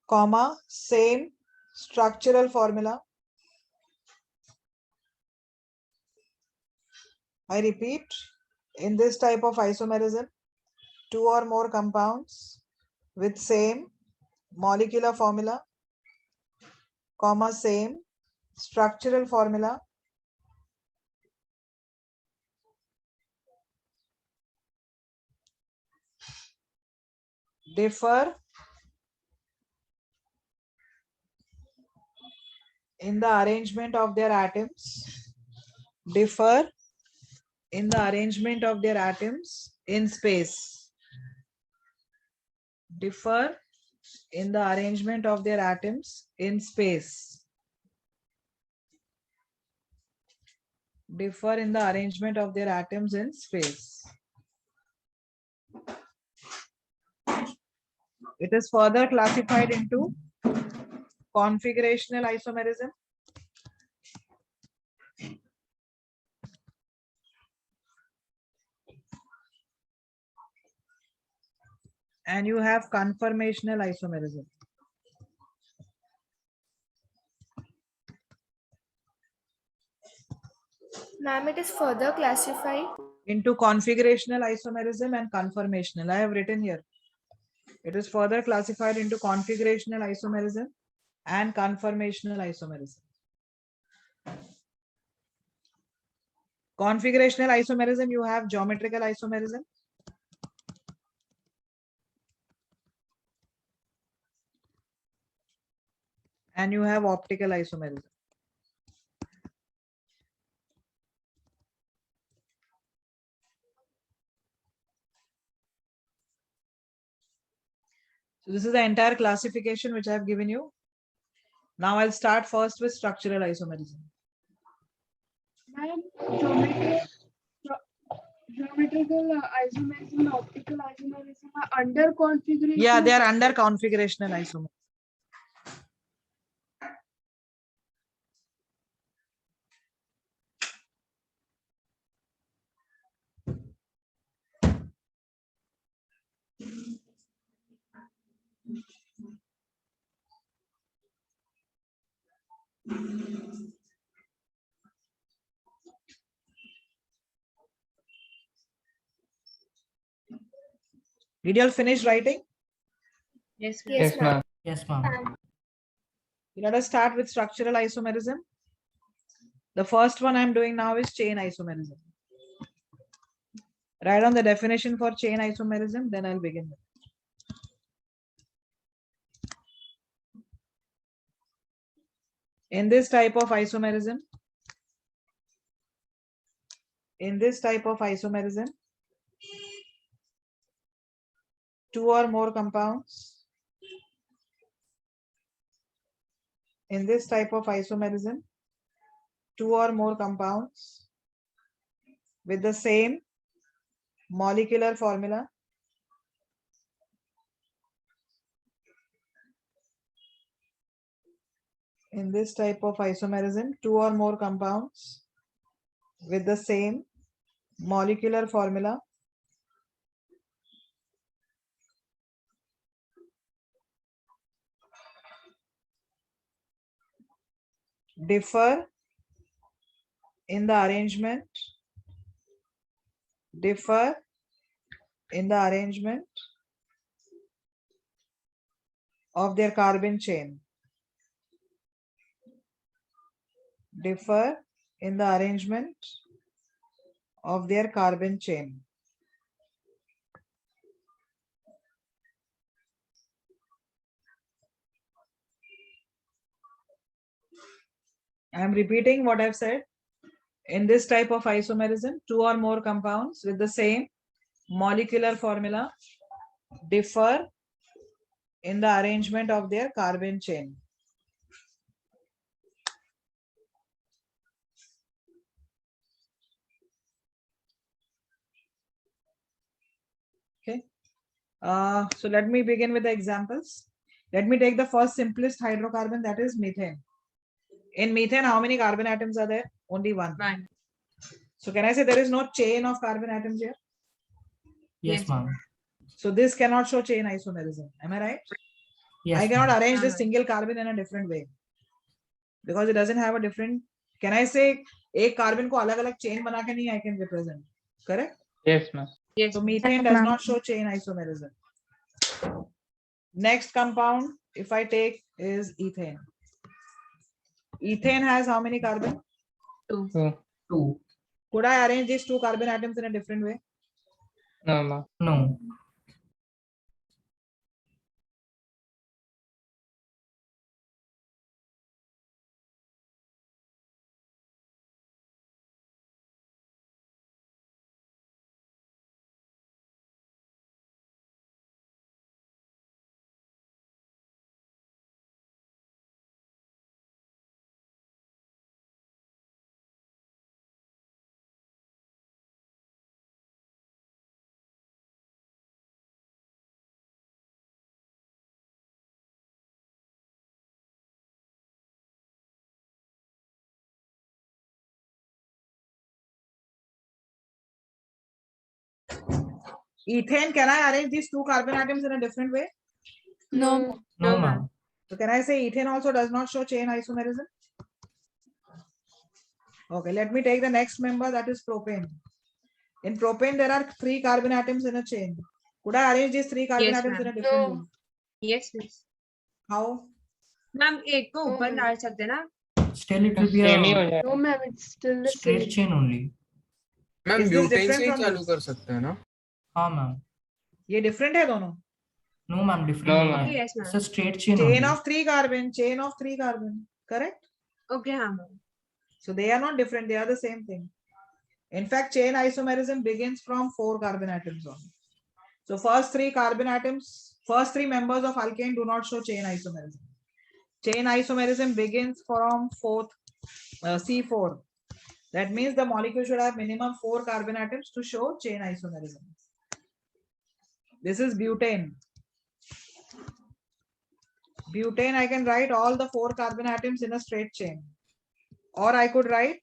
comma, same structural formula. I repeat, in this type of isomerism, two or more compounds with same molecular formula, comma, same structural formula, differ in the arrangement of their atoms, differ in the arrangement of their atoms in space, differ in the arrangement of their atoms in space, differ in the arrangement of their atoms in space. It is further classified into configurational isomerism, and you have conformational isomerism. Ma'am, it is further classified. Into configurational isomerism and conformational. I have written here. It is further classified into configurational isomerism and conformational isomerism. Configurational isomerism, you have geometrical isomerism. And you have optical isomerism. So this is the entire classification which I have given you. Now I'll start first with structural isomerism. Ma'am, geometrical isomerism and optical isomerism are under configuration. Yeah, they are under configurational isomerism. Did you all finish writing? Yes, ma'am. Yes, ma'am. Yes, ma'am. Let us start with structural isomerism. The first one I'm doing now is chain isomerism. Write down the definition for chain isomerism, then I'll begin. In this type of isomerism, two or more compounds. In this type of isomerism, two or more compounds with the same molecular formula, in this type of isomerism, two or more compounds with the same molecular formula, differ in the arrangement, differ in the arrangement of their carbon chain differ in the arrangement of their carbon chain. I am repeating what I've said. In this type of isomerism, two or more compounds with the same molecular formula differ in the arrangement of their carbon chain. Okay. So let me begin with the examples. Let me take the first simplest hydrocarbon, that is methane. In methane, how many carbon atoms are there? Only one. One. So can I say there is no chain of carbon atoms here? Yes, Yes, ma'am. So this cannot show chain isomerism. Am I right? Yes, I cannot ma'am. arrange this Uh-huh. single carbon in a different way because it doesn't have a different. Can I say एक carbon को अलग अलग chain बना के नहीं I can represent? Correct? Yes, ma'am. Yes. So ma'am. methane Yes, does ma'am. not show chain isomerism. Next compound, if I take, is ethane. Ethane has how many carbon? Two. 2. Could I arrange these two carbon atoms in a different way? No, ma'am. No. Ethane, can I arrange these two carbon atoms in a different way? No. No, No, ma'am. So can I say ethane also does not show chain isomerism? Okay, let me take the next member, that is propane. In propane, there are 3 carbon atoms in a chain. Could I arrange these 3 carbon Yes, atoms in a ma'am. different No. way? Yes, miss. How? Ma'am एक को ऊपर Oh. डाल सकते ना? Still, it will be Same ही हो a जाएगा. No, ma'am. It's still the straight same. chain only. Ma'am Is this butane different से ही from चालू this? कर सकते हैं ना? हाँ, ma'am. ये different है दोनों. No, ma'am. Different. No, नहीं ma'am. है. Yes, It's ma'am. a straight chain Chain only. of 3 carbon, chain of 3 carbon. Correct? Okay, हाँ ma'am. So they are not different, they are the same thing. In fact, chain isomerism begins from 4 carbon atoms only. So first 3 carbon atoms, first 3 members of alkane do not show chain isomerism. Chain isomerism begins from C4. That means the molecule should have minimum 4 carbon atoms to show chain isomerism. This is butane. Butane, I can write all the 4 carbon atoms in a straight chain. Or I could write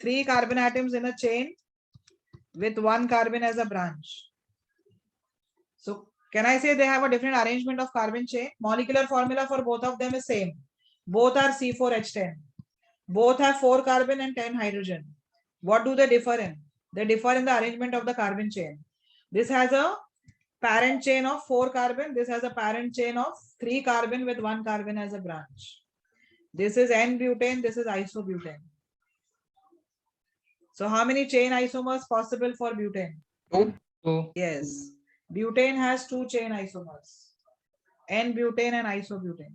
3 carbon atoms in a chain with 1 carbon as a branch. So can I say they have a different arrangement of carbon chain? Molecular formula for both of them is same. Both are C4H10. Both have 4 carbon and 10 hydrogen. What do they differ in? They differ in the arrangement of the carbon chain. This has a parent chain of 4 carbon. This has a parent chain of 3 carbon with 1 carbon as a branch. This is N-butane. This is isobutane. So how many chain isomers possible for butane? 2. Yes. Butane has 2 chain isomers. N-butane and isobutane.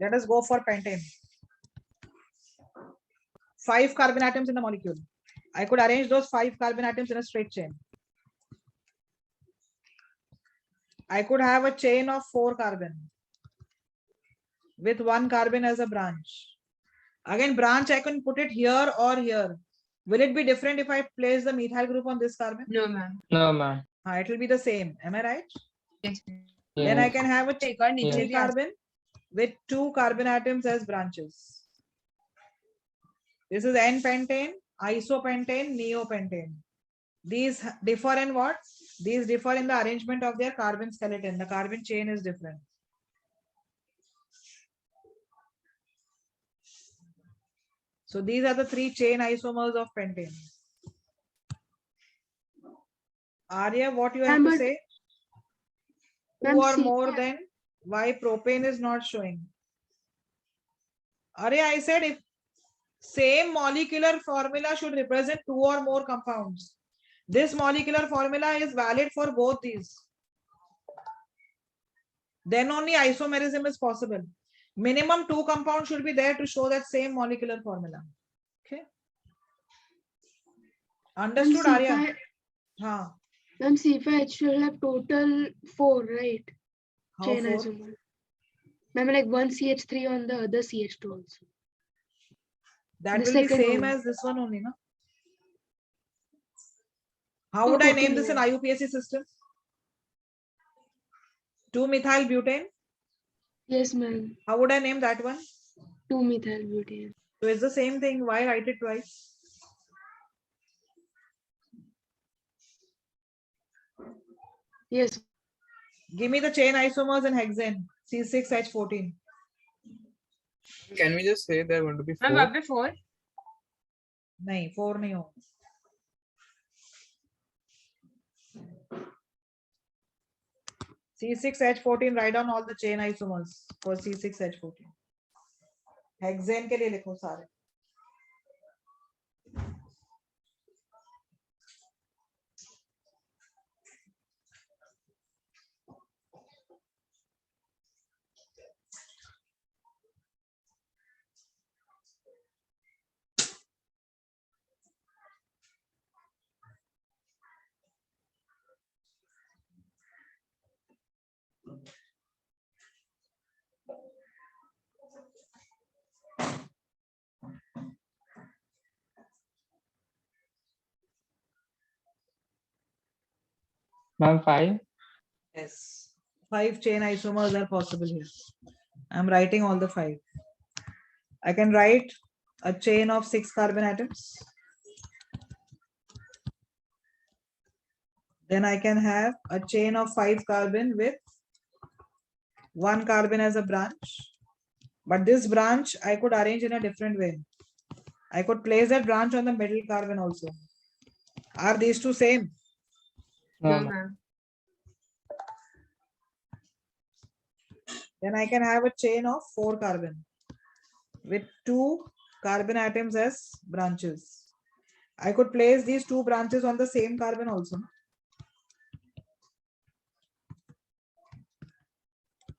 Let us go for pentane. 5 carbon atoms in the molecule. I could arrange those 5 carbon atoms in a straight chain. I could have a chain of 4 carbon with 1 carbon as a branch. Again, branch, I can put it here or here. Will it be different if I place the methyl group on this carbon? No, ma'am. No, ma'am. It will be the same. Am I right? Yes, ma'am. Then I Yes. can have a एक और नीचे chain भी आ carbon with 2 carbon atoms as branches. This is N-pentane, isopentane, neopentane. These differ in what? These differ in the arrangement of their carbon skeleton. The carbon chain is different. So these are the 3 chain isomers of pentane. Arya, what you have Ma'am, to but- say? 2 Ma'am, or C- more than why propane is not showing. Arya, I said if same molecular formula should represent 2 or more compounds. This molecular formula is valid for both these. Then only isomerism is possible. Minimum 2 compounds should be there to show that same molecular formula. Okay. Understood, Ma'am, Arya? C5 Haan. Ma'am, C5H will have total 4, right? How Chain 4? isomer. Ma'am, like one CH3 on the other CH2 also. That The will be second same one. as this one only, no? How would I name this in IUPAC system? 2-methyl butane. Yes, ma'am. How would I name that one? 2-methyl butane. So it's the same thing. Why write it twice? Yes. Give me the chain isomers in hexane. C6H14. Can we just say they're going to be ma'am 4? वहाँ पे 4 नहीं 4 नहीं हो. C6H14, write down all the chain isomers for C6H14. Hexane के लिए लिखो सारे. Ma'am, 5. Yes. 5 chain isomers are possible here. I'm writing all the 5. I can write a chain of 6 carbon atoms. Then I can have a chain of 5 carbon with 1 carbon as a branch. But this branch I could arrange in a different way. I could place that branch on the middle carbon also. Are these two same? No, No, ma'am. ma'am. Then I can have a chain of 4 carbon with 2 carbon atoms as branches. I could place these 2 branches on the same carbon also.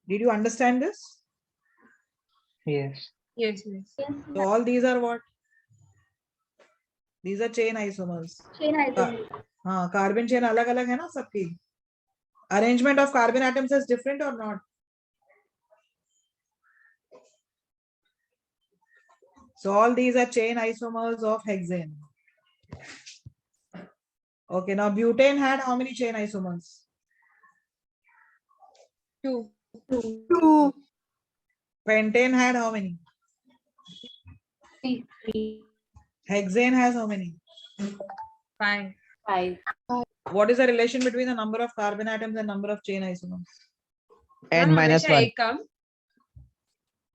Did you understand this? Yes. Yes, yes. So all these are what? These are chain isomers. Chain isomer. हाँ, carbon chain अलग अलग है ना सबकी. Arrangement of carbon atoms is different or not? So all these are chain isomers of hexane. Okay, now butane had how many chain isomers? 2 Pentane had how many? 3. Hexane has how many? 5 5. What is the relation between the number of carbon atoms and number of chain isomers? N minus हमेशा 1. एक कम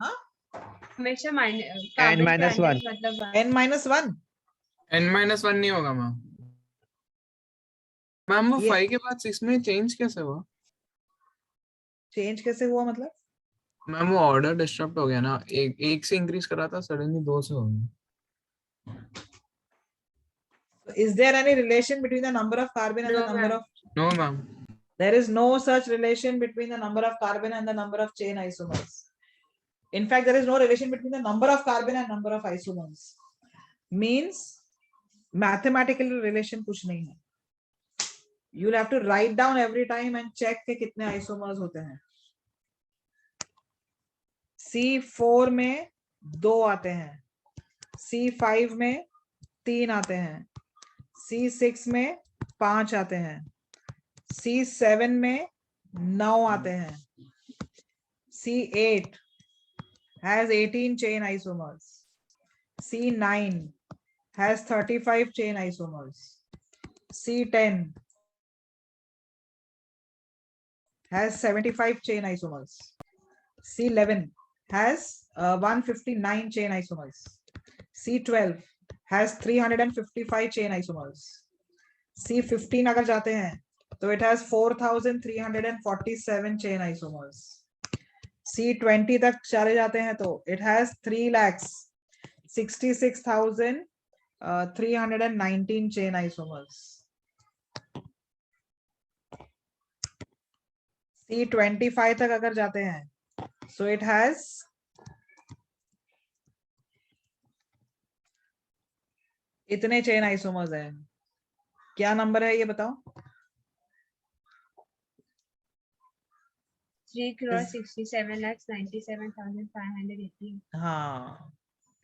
हाँ? हमेशा N minus 1. मतलब N minus 1. N-1 नहीं होगा ma'am. Ma'am वो ये- 5 के बाद 6 में चेंज कैसे हुआ? Change कैसे हुआ मतलब? मैम वो ऑर्डर डिस्टर्ब हो गया ना. एक से इंक्रीज करा था, सडनली 2 से हो गया. Is there any relation between the number of carbon and the No, number ma'am. of? No ma'am. There is no such relation between the number of carbon and the number of chain isomers. In fact, there is no relation between the number of carbon and number of isomers. Means mathematical relation कुछ नहीं है. You'll have to write down every time and check के कितने isomers होते हैं. C4 में 2 आते हैं. C5 में 3 आते हैं. C6 में 5 आते हैं. C7 में 9 आते हैं. C8 has 18 chain isomers. C9 has 35 chain isomers. C10 has 75 chain isomers. C11 has 159 chain isomers. C12 has 355 chain isomers. C15 अगर जाते हैं तो it has 4,347 chain isomers. C20 तक चले जाते हैं तो it has 3,66,319 chain isomers. C25 तक अगर जाते हैं so it has इतने चेन आइसोमर्स हैं. क्या नंबर है ये बताओ? 3,67,97,580. हाँ,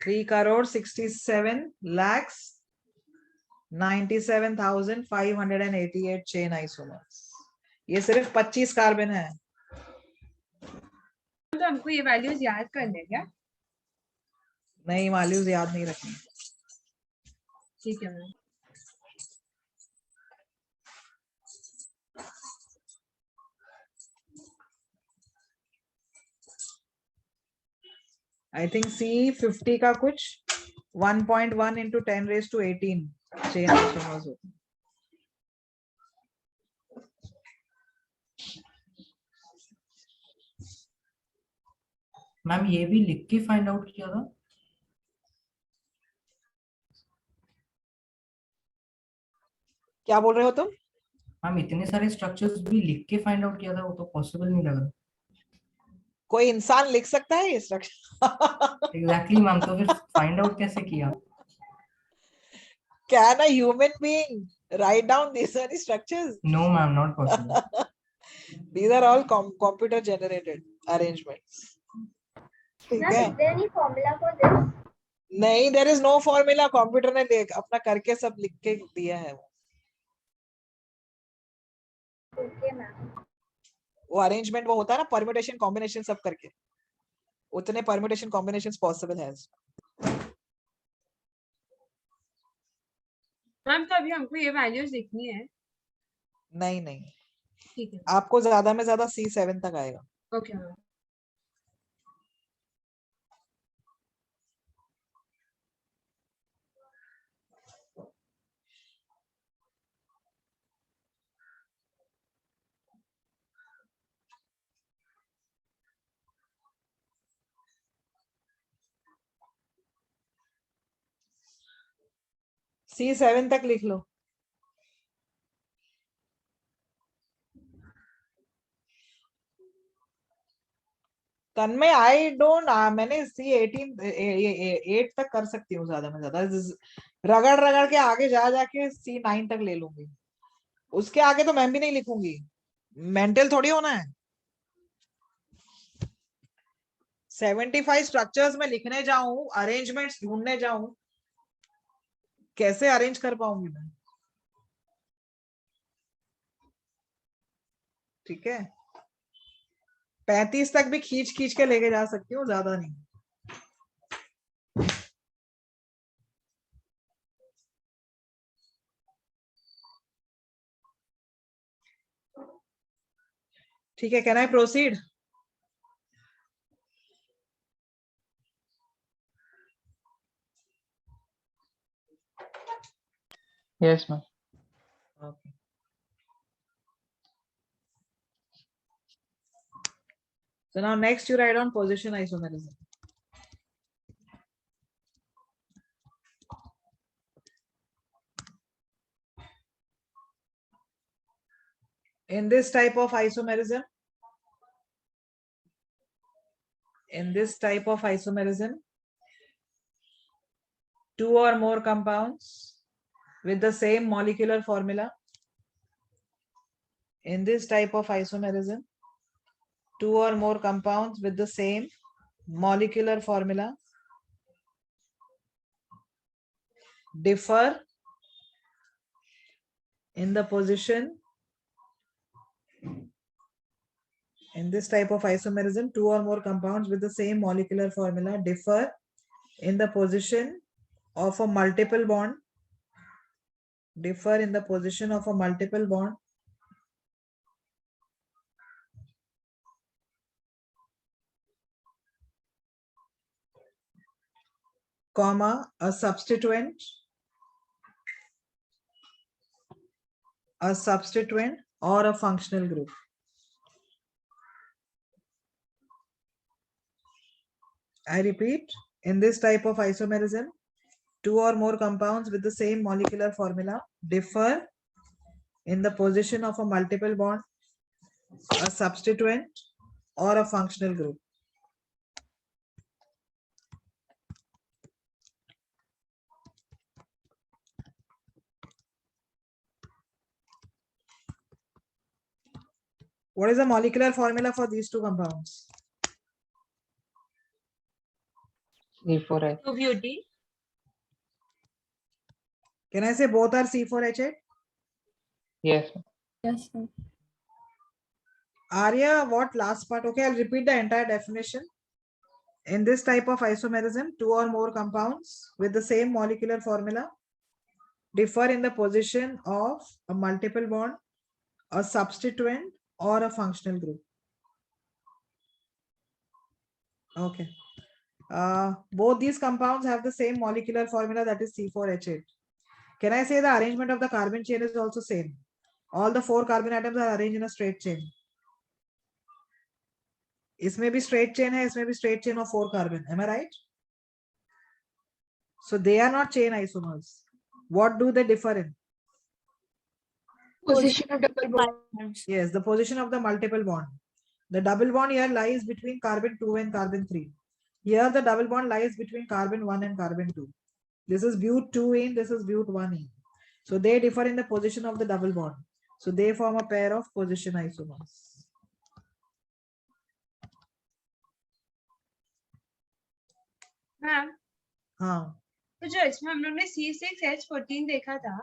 3,67,97,588 चेन आइसोमर्स. ये सिर्फ 25 कार्बन है. तो हमको ये वैल्यूज याद करने हैं क्या? नहीं, वैल्यूज याद नहीं रखनी. ठीक है मैम. आई थिंक C50 का कुछ 1.1 into 10 raised to 18 chain isomers होते हैं. मैम ये भी लिख के फाइंड आउट किया था. क्या बोल रहे हो तुम? मैम इतने सारे स्ट्रक्चर्स भी लिख के फाइंड आउट किया था, वो तो पॉसिबल नहीं लग रहा. कोई इंसान लिख सकता है ये स्ट्रक्चर? एग्जैक्टली मैम, तो फिर फाइंड आउट कैसे किया? Can a human being write down these many structures? No ma'am, not possible. These are all computer generated arrangements. ठीक है? formula for this? नहीं, there is no formula. Computer ने देख अपना करके सब लिख के दिया है. Okay, ma'am. वो अरेंजमेंट वो होता है ना, परम्यूटेशन कॉम्बिनेशन सब करके, उतने परम्यूटेशन कॉम्बिनेशंस पॉसिबल है. मैम तो अभी हमको ये वैल्यूज लिखनी है. नहीं नहीं, ठीक है. आपको ज्यादा में ज्यादा C7 तक आएगा. Okay ma'am. C7 तक लिख लो. तन्मय आई डोंट, मैंने C18 8 तक कर सकती हूँ ज्यादा में ज्यादा. रगड़ रगड़ के आगे जा जाके C9 तक ले लूंगी. उसके आगे तो मैं भी नहीं लिखूंगी. मेंटल थोड़ी होना है. 75 स्ट्रक्चर्स में लिखने जाऊं, अरेंजमेंट्स ढूंढने जाऊं, कैसे अरेंज कर पाऊंगी मैं? ठीक है, 35 तक भी खींच खींच के लेके जा सकती हूँ, ज्यादा नहीं. ठीक है, can I proceed? Yes, ma'am. Okay. So now next you write on position isomerism. In this type of isomerism, two or more compounds with the same molecular formula. In this type of isomerism, two or more compounds with the same molecular formula differ in the position. In this type of isomerism, two or more compounds with the same molecular formula differ in the position of a multiple bond. Differ in the position of a multiple bond comma, a substituent or a functional group. I repeat, in this type of isomerism, two or more compounds with the same molecular formula differ in the position of a multiple bond, a substituent, or a functional group. What is the molecular formula for these two compounds? C4H. 2-butene. Can I say both are C4H8? Yes. Yes, ma'am. Arya, what last part? Okay, I'll repeat the entire definition. In this type of isomerism, two or more compounds with the same molecular formula differ in the position of a multiple bond, a substituent, or a functional group. Okay. Both these compounds have the same molecular formula, that is C4H8. Can I say the arrangement of the carbon chain is also same? All the 4 carbon atoms are arranged in a straight chain. इसमें भी straight chain है, इसमें भी straight chain of 4 carbon. Am I right? So they are not chain isomers. What do they differ in? Position of double bond. Yes, the position of the multiple bond. The double bond here lies between carbon 2 and carbon 3. Here the double bond lies between carbon 1 and carbon 2. This is but 2-ene, this is but 1-ene. So they differ in the position of the double bond. So they form a pair of position isomers. Ma'am, हाँ, तो जो इसमें हम लोग ने C6H14 देखा था,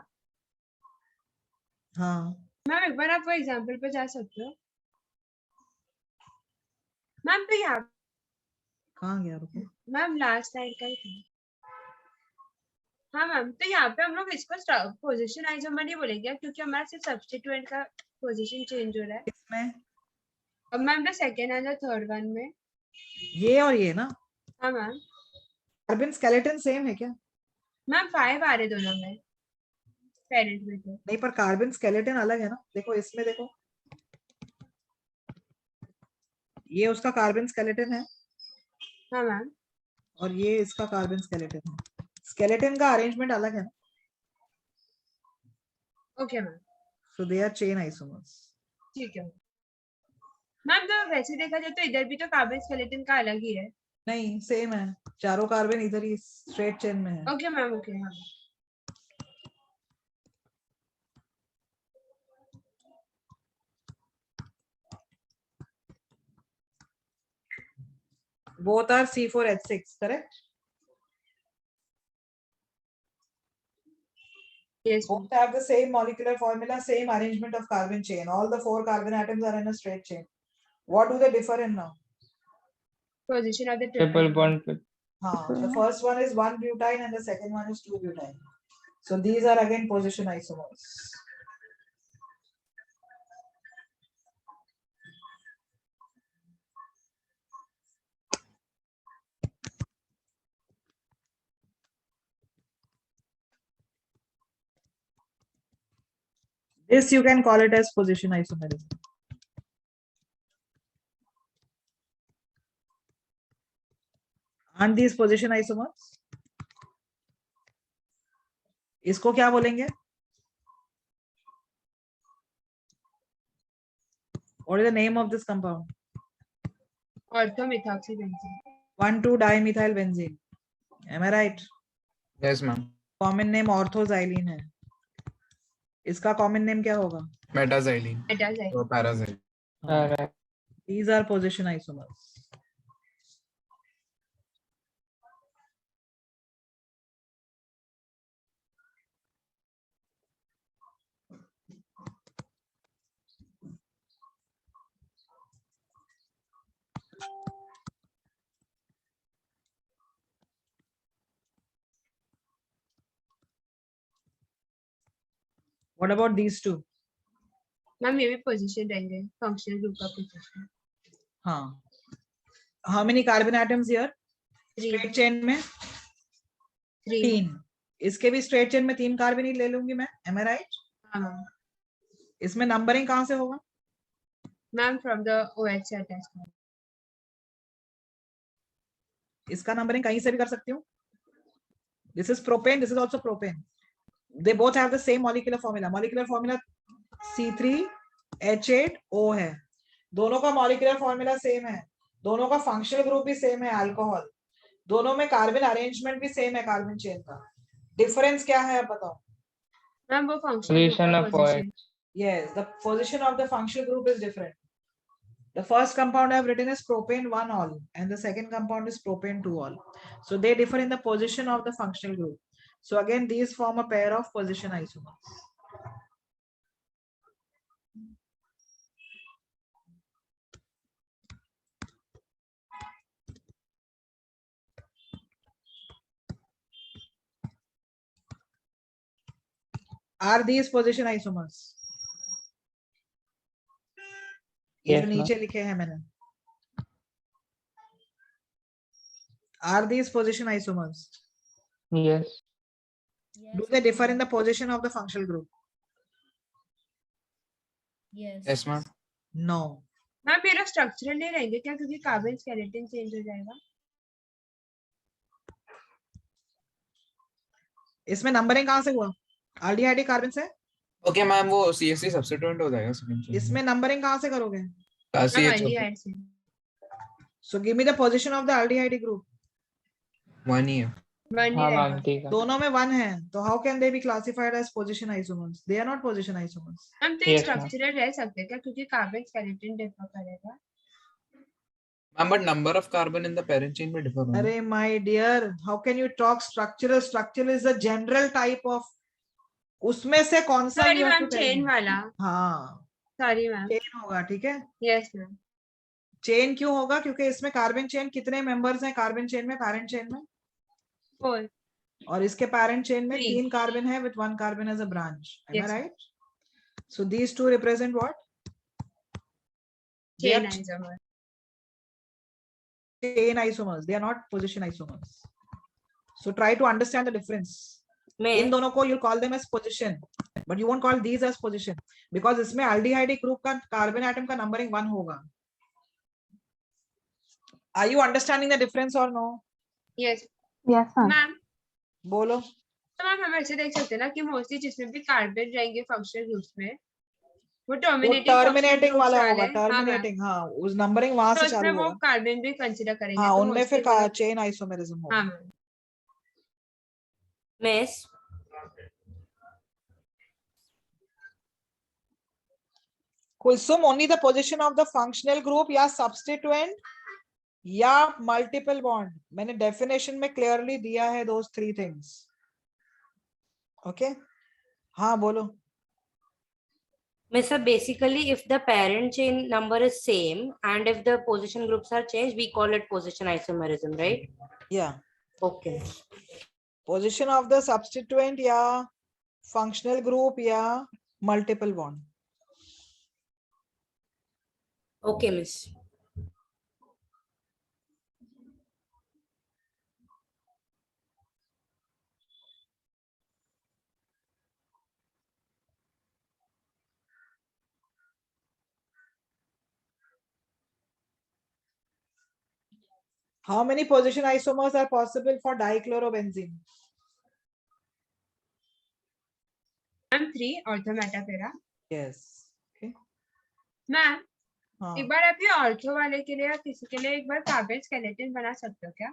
हाँ. मैम एक बार आप वो एग्जांपल पे जा सकते हो? मैम तो यहाँ, कहाँ गया रुको? मैम लास्ट साइड का ही था। हाँ मैम, तो यहाँ पे हम लोग इसको पोजीशन आइसोमर ही बोलेंगे क्योंकि हमारा सिर्फ सब्स्टिट्यूएंट का पोजीशन चेंज हो रहा है। इसमें अब ma'am the second and the third one में, ये और ये ना, हाँ मैम, कार्बन स्केलेटन सेम है क्या? मैम 5 आ रहे दोनों में, पेरेंट में तो। नहीं, पर कार्बन स्केलेटन अलग है ना. देखो इसमें, देखो ये उसका कार्बन स्केलेटन है हाँ मैम, और ये इसका कार्बन स्केलेटन है. स्केलेटन का अरेंजमेंट अलग है ना. Okay ma'am, so they are chain isomers. ठीक है मैम। तो वैसे देखा जाए तो इधर भी तो कार्बन स्केलेटन का अलग ही है। नहीं, सेम है. चारों कार्बन इधर ही स्ट्रेट चेन में है. ओके मैम, ओके हाँ। Both are C4H6, correct? Yes, Both have the same molecular formula, same arrangement of carbon chain. All the 4 carbon atoms are in a straight chain. What do they differ in now? position of the Triple bond. The first one is 1-butyne and the second one is 2-butyne. So these are again position isomers. This you can call it as position isomerism. Aren't these position isomers? इसको क्या बोलेंगे? What is the name of this compound? orthomethoxybenzene. 1,2-dimethylbenzene. Am I right? Yes, ma'am. Common name orthoxylene है. इसका common name क्या होगा? Metaxylene Metaxylene. or paraxylene. Alright. These are position isomers. What about these two? Ma'am ये भी position रहेंगे, functional group का position. हाँ. How many carbon atoms here? Straight chain में 3 3, इसके भी स्ट्रेट चेन में 3 कार्बन ही ले लूंगी मैं, एम आई राइट? हाँ मैम इसमें नंबरिंग कहाँ से होगा? मैम फ्रॉम द OH से अटैच कर इसका नंबरिंग कहीं से भी कर सकती हूँ. This is propane, this is also propane. They both have the same molecular formula. Molecular formula C3H8O है. दोनों का मॉलिक्यूलर फॉर्मूला सेम है. दोनों का फंक्शनल ग्रुप भी सेम है, अल्कोहल. दोनों में कार्बन अरेंजमेंट भी सेम है कार्बन चेन का. डिफरेंस क्या है, आप बताओ. मैम वो functional Position of position Yes, the position of the functional group is different. The first compound I have written is propane 1-ol and the second compound is propane 2-ol. So they differ in the position of the functional group. So again, these form a pair of position isomers. Are these position isomers? ये Yes, जो ma'am. नीचे लिखे हैं मैंने. Are these position isomers? Yes. Do they differ in the position of the functional group? Yes, ma'am. No. Ma'am मेरा structural नहीं रहेंगे क्या, क्योंकि कार्बन स्केलेटन चेंज हो जाएगा. इसमें नंबरिंग कहाँ से हुआ? aldehyde कार्बन से. Okay, मैम वो CH3 सब्स्टिट्यूएंट हो जाएगा सेकंड चेन. इसमें नंबरिंग कहाँ से करोगे? मैम CH aldehyde से So give me the position of the aldehyde group. 1 ही है. 1 ही हाँ रहेगा. मैम ठीक है. दोनों में 1 है, तो how can they be classified as position isomers? They are not position isomers. Ma'am तो ये Yes, ma'am. स्ट्रक्चरल रह सकते हैं क्या, क्योंकि कार्बन स्केलेटन डिफर करेगा. Ma'am but number of carbon in the parent chain में डिफर होगा. अरे my dear, how can you talk structural? Structural is the general type of. उसमें से कौन सा sorry you have ma'am to tell chain me. वाला. हाँ, sorry ma'am. Chain होगा, ठीक है. Yes ma'am. चेन क्यों होगा? क्योंकि इसमें कार्बन चेन कितने मेंबर्स हैं कार्बन चेन में, पैरेंट चेन में? 4. और इसके पैरेंट चेन में 3. 3 कार्बन है with 1 carbon as a branch. Am I Yes. right? So these two represent what? They chain are isomer. chain isomers. They are not position isomers. So try to understand the difference. मैं इन दोनों को you'll call them as position, but you won't call these as position because इसमें aldehyde group का carbon atom का numbering 1 होगा. Are you understanding the difference or no? Yes Yes, ma'am. Ma'am. बोलो. तो ma'am हम ऐसे देख सकते हैं ना कि मोस्टली जिसमें भी कार्बन रहेंगे फंक्शनल ग्रुप्स में वो वो टर्मिनेटिंग वाला होगा, terminating. हाँ, उस numbering वहां तो से उसमें चालू वो होगा. कार्बन भी कंसीडर करेंगे. हाँ, तो उनमें फिर mostly वो- chain isomerism होगा. हाँ ma'am. Miss Kulsum, only the position of the functional group या substituent या multiple bond. मैंने definition में clearly दिया है those 3 things. Okay? हाँ, बोलो. Miss, basically if the parent chain number is same and if the position groups are changed, we call it position isomerism, right? Yeah. Okay. Position of the substituent या functional group या multiple bond. Okay, miss. How many position isomers are possible for dichlorobenzene? Ma'am 3 ortho meta para. Yes. Okay. Ma'am हाँ. एक बार आप ये ortho वाले के लिए या किसी के लिए एक बार कार्बन स्केलेटन बना सकते हो क्या,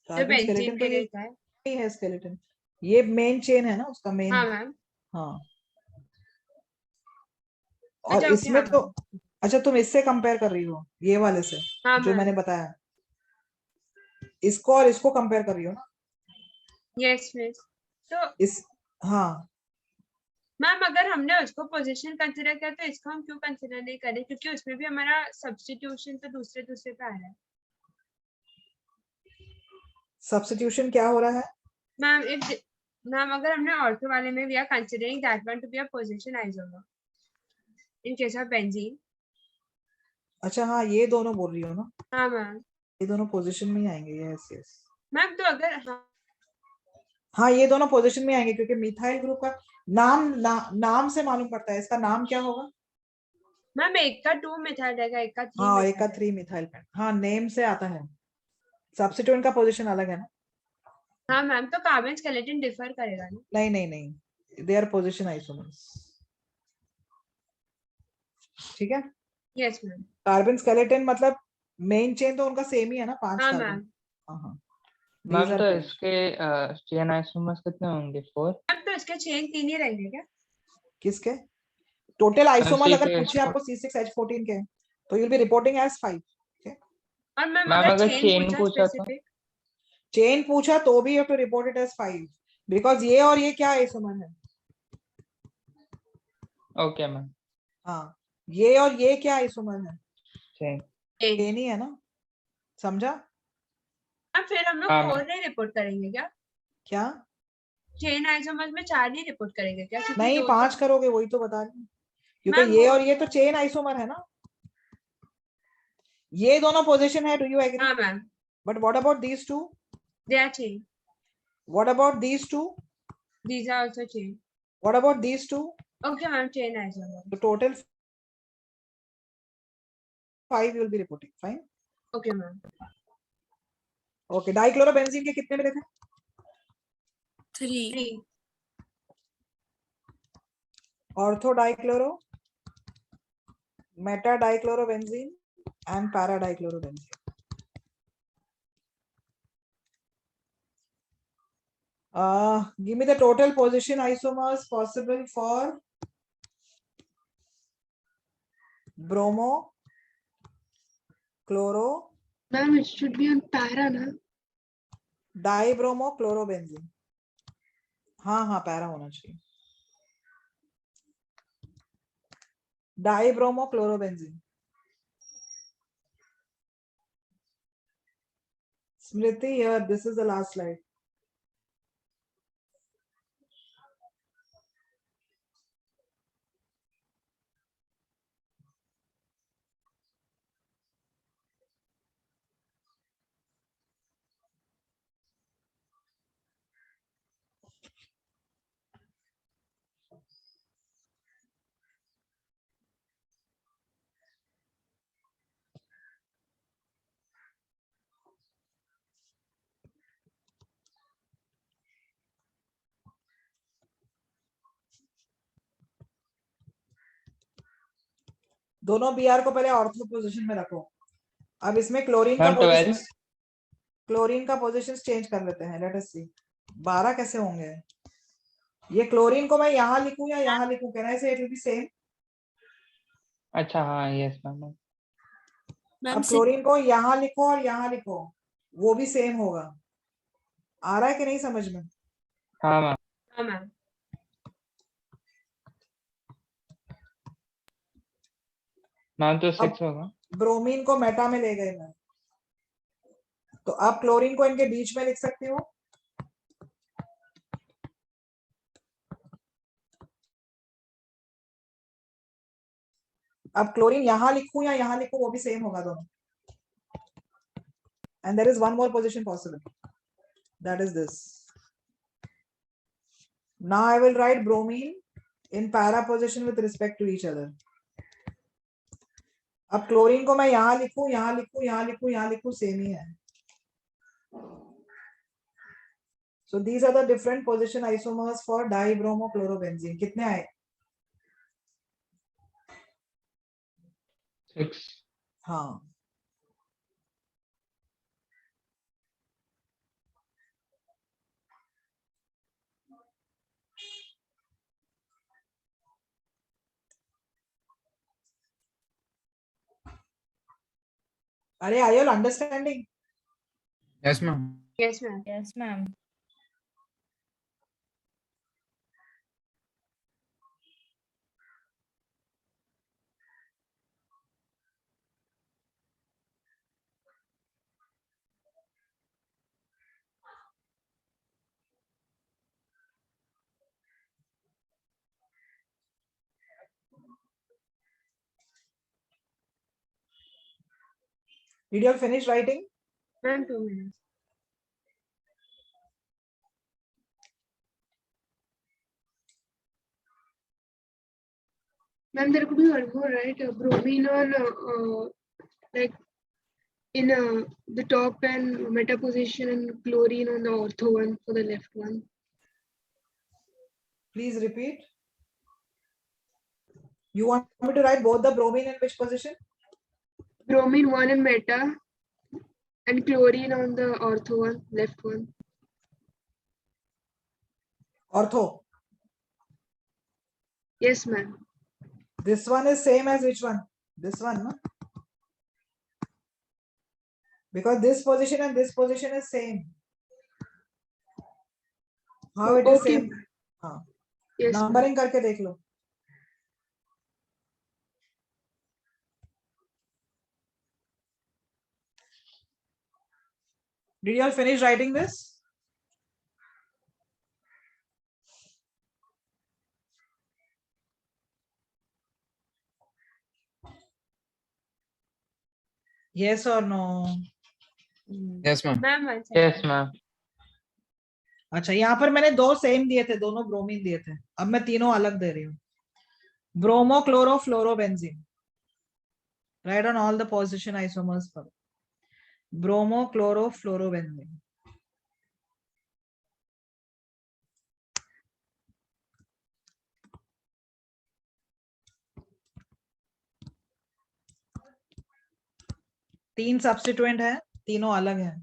जो Carbon बेंजीन skeleton के तो लिए ये था है. नहीं है skeleton. ये main chain है ना उसका main. हाँ मैम. हाँ. और अच्छा, okay, इसमें हाँ, तो अच्छा तुम इससे कंपेयर कर रही हो ये वाले से हाँ जो मैम. मैंने बताया. इसको और इसको कंपेयर कर रही हो ना. Yes miss. तो इस हाँ मैम अगर हमने उसको पोजीशन कंसीडर किया तो इसको हम क्यों कंसीडर नहीं करें, क्योंकि उसमें भी हमारा सब्स्टिट्यूशन तो दूसरे पे आ रहा है. सब्स्टिट्यूशन क्या हो रहा है? मैम इफ मैम अगर हमने ऑर्थो वाले में we are considering that one to be a position isomer in case of benzene. अच्छा हाँ, ये दोनों बोल रही हो ना. हाँ मैम. ये दोनों पोजीशन में ही आएंगे. Yes yes. मैम तो अगर हाँ ये दोनों पोजीशन में आएंगे क्योंकि मिथाइल ग्रुप का नाम से मालूम पड़ता है, इसका नाम क्या होगा? मैम एक का 2 मिथाइल रहेगा, एक का 3 हाँ एक का मिथाइल। 3 मिथाइल पेंट, हाँ नेम से आता है, सब्स्टिट्यूएंट का पोजीशन अलग है ना। हाँ मैम, तो कार्बन स्केलेटन डिफर करेगा ना? नहीं नहीं नहीं, देयर पोजीशन आइसोमर्स, ठीक है। Yes ma'am. कार्बन स्केलेटन मतलब मेन चेन तो उनका सेम ही है ना, 5 हाँ कार्बन। मैम। हाँ हाँ मैम तो इसके चेन आइसोमर्स कितने होंगे? 4? मैम तो इसके चेन 3 ही रहेंगे क्या? किसके टोटल आइसोमर्स अगर C6H14 पूछे आपको C6H14 के, तो you'll be reporting as 5। और मैम मैम अगर अगर चेन चेन पूछा पूछा तो? स्पेसिफिक? चेन पूछा तो भी you have to report it as 5 because ये और ये क्या आइसोमर है? Okay ma'am. हाँ ये और ये क्या आइसोमर है? चेन। चेन ही है ना, समझा? अब फिर हम लोग हाँ 4 मैम। नहीं रिपोर्ट करेंगे क्या? क्या चेन आइसोमर्स में 4 नहीं रिपोर्ट करेंगे क्या? क्योंकि नहीं 5 करोगे, वही तो बता रही हूँ, क्योंकि मैम ये वो और ये तो चेन आइसोमर है ना, ये दोनों पोजीशन है, डू यू एग्री? हाँ ma'am, but what about these two? They are chain, what about these two? These are also chain. What about these two? Okay ma'am, chain isomer. तो total 5 you will be reporting, fine। Okay ma'am. Okay dichlorobenzene के कितने मिले थे? 3। Ortho dichloro, meta dichlorobenzene and para dichlorobenzene। Give me the total position isomers possible for bromo, chloro, Ma'am, it should be on para, na? dibromo chlorobenzene। हाँ हाँ para होना चाहिए, dibromo chlorobenzene. Smriti, here this is the last slide। दोनों B R को पहले ortho position में रखो। अब इसमें क्लोरीन का मैम पोजीशन 12। चेंज कर लेते हैं, लेट अस सी 12 कैसे होंगे। ये क्लोरीन को मैं यहाँ लिखूं या यहाँ लिखूं, कैन आई से इट विल बी सेम? अच्छा हाँ यस मैम। अब क्लोरीन को यहाँ लिखो और यहाँ लिखो, वो भी सेम होगा। आ रहा है कि नहीं समझ में? हाँ मैम। हाँ मैम। मैम तो अब 6 होगा। ब्रोमीन को मेटा में ले गए मैं, तो अब क्लोरीन को इनके बीच में लिख सकती हूँ। अब क्लोरीन यहाँ लिखूं या यहाँ लिखूं, वो भी सेम होगा दोनों। And there is one more position possible, that is this. Now I will write bromine in para position with respect to each other. अब क्लोरीन को मैं यहाँ लिखूं, यहाँ लिखूं, यहाँ लिखूं, यहाँ लिखूं, सेम ही है। So these are the different position isomers for dibromochlorobenzene। कितने आए? 6। हाँ अरे are you all understanding? Yes, ma'am. Yes ma'am. Yes, ma'am. Did you all finish writing? Ma'am 2 minute. Ma'am, there could be one more, right? Bromine on like in the top and meta position, and chlorine on the ortho one for the left one. Please repeat. You want me to write both the bromine in which position? Bromine one in meta and chlorine on the ortho one, left one. Ortho. Yes, ma'am. This one is same as which one? This one, no? Because this position and this position is same. How it is Okay. same? हाँ. Yes, ma'am. Numbering करके देख लो. Did you all finish writing this? Yes or no? Yes, ma'am. Ma'am one yes ma'am. अच्छा, यहाँ पर मैंने दो same दिए थे, दोनों ब्रोमीन दिए थे. अब मैं तीनों अलग दे रही हूँ. Bromo chloro fluorobenzene. Write on all the position isomers पर. Bromo chloro fluorobenzene. तीन सब्स्टिट्यूएंट है, तीनों अलग हैं.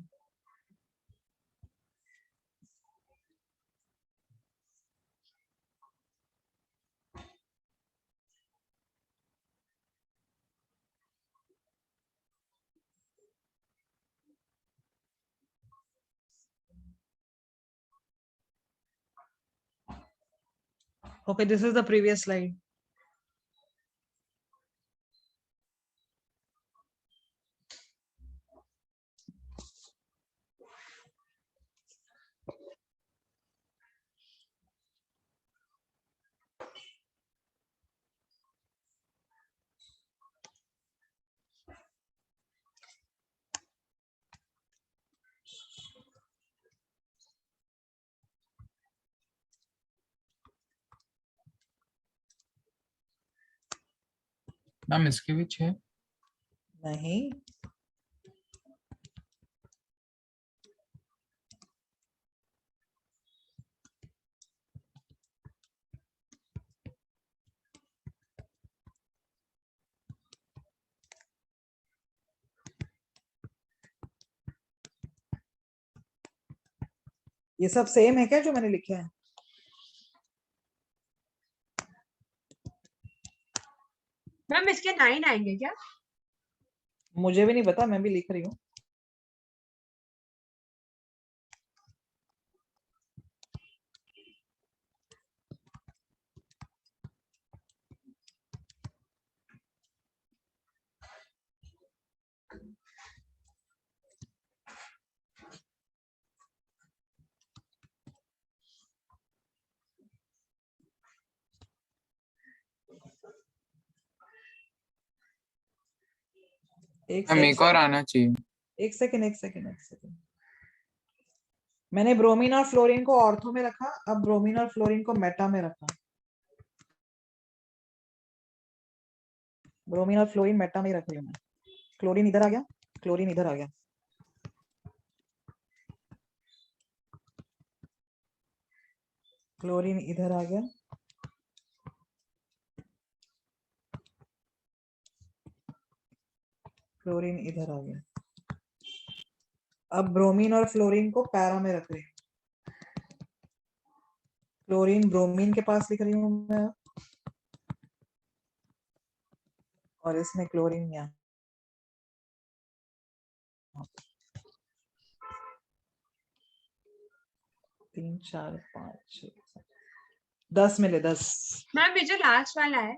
Okay, this is the previous slide. Ma'am इसके भी 6. नहीं. ये सब सेम है क्या जो मैंने लिखे हैं? मैम इसके 9 आएंगे क्या? मुझे भी नहीं पता, मैं भी लिख रही हूँ. मैम एक और आना चाहिए. एक सेकंड. मैंने ब्रोमीन और फ्लोरीन को ऑर्थो में रखा, अब ब्रोमीन और फ्लोरीन को मेटा में रखा. ब्रोमीन और फ्लोरीन मेटा में रख रही हूँ मैं. क्लोरीन इधर आ गया, क्लोरीन इधर आ गया. क्लोरीन इधर आ गया. क्लोरीन इधर आ गया. अब ब्रोमीन और फ्लोरीन को पैरा में रख रही हूँ. क्लोरीन ब्रोमीन के पास लिख रही हूँ मैं, और इसमें क्लोरीन यहाँ. 3 4 5 6 10 मिले 10. मैम ये जो लास्ट वाला है.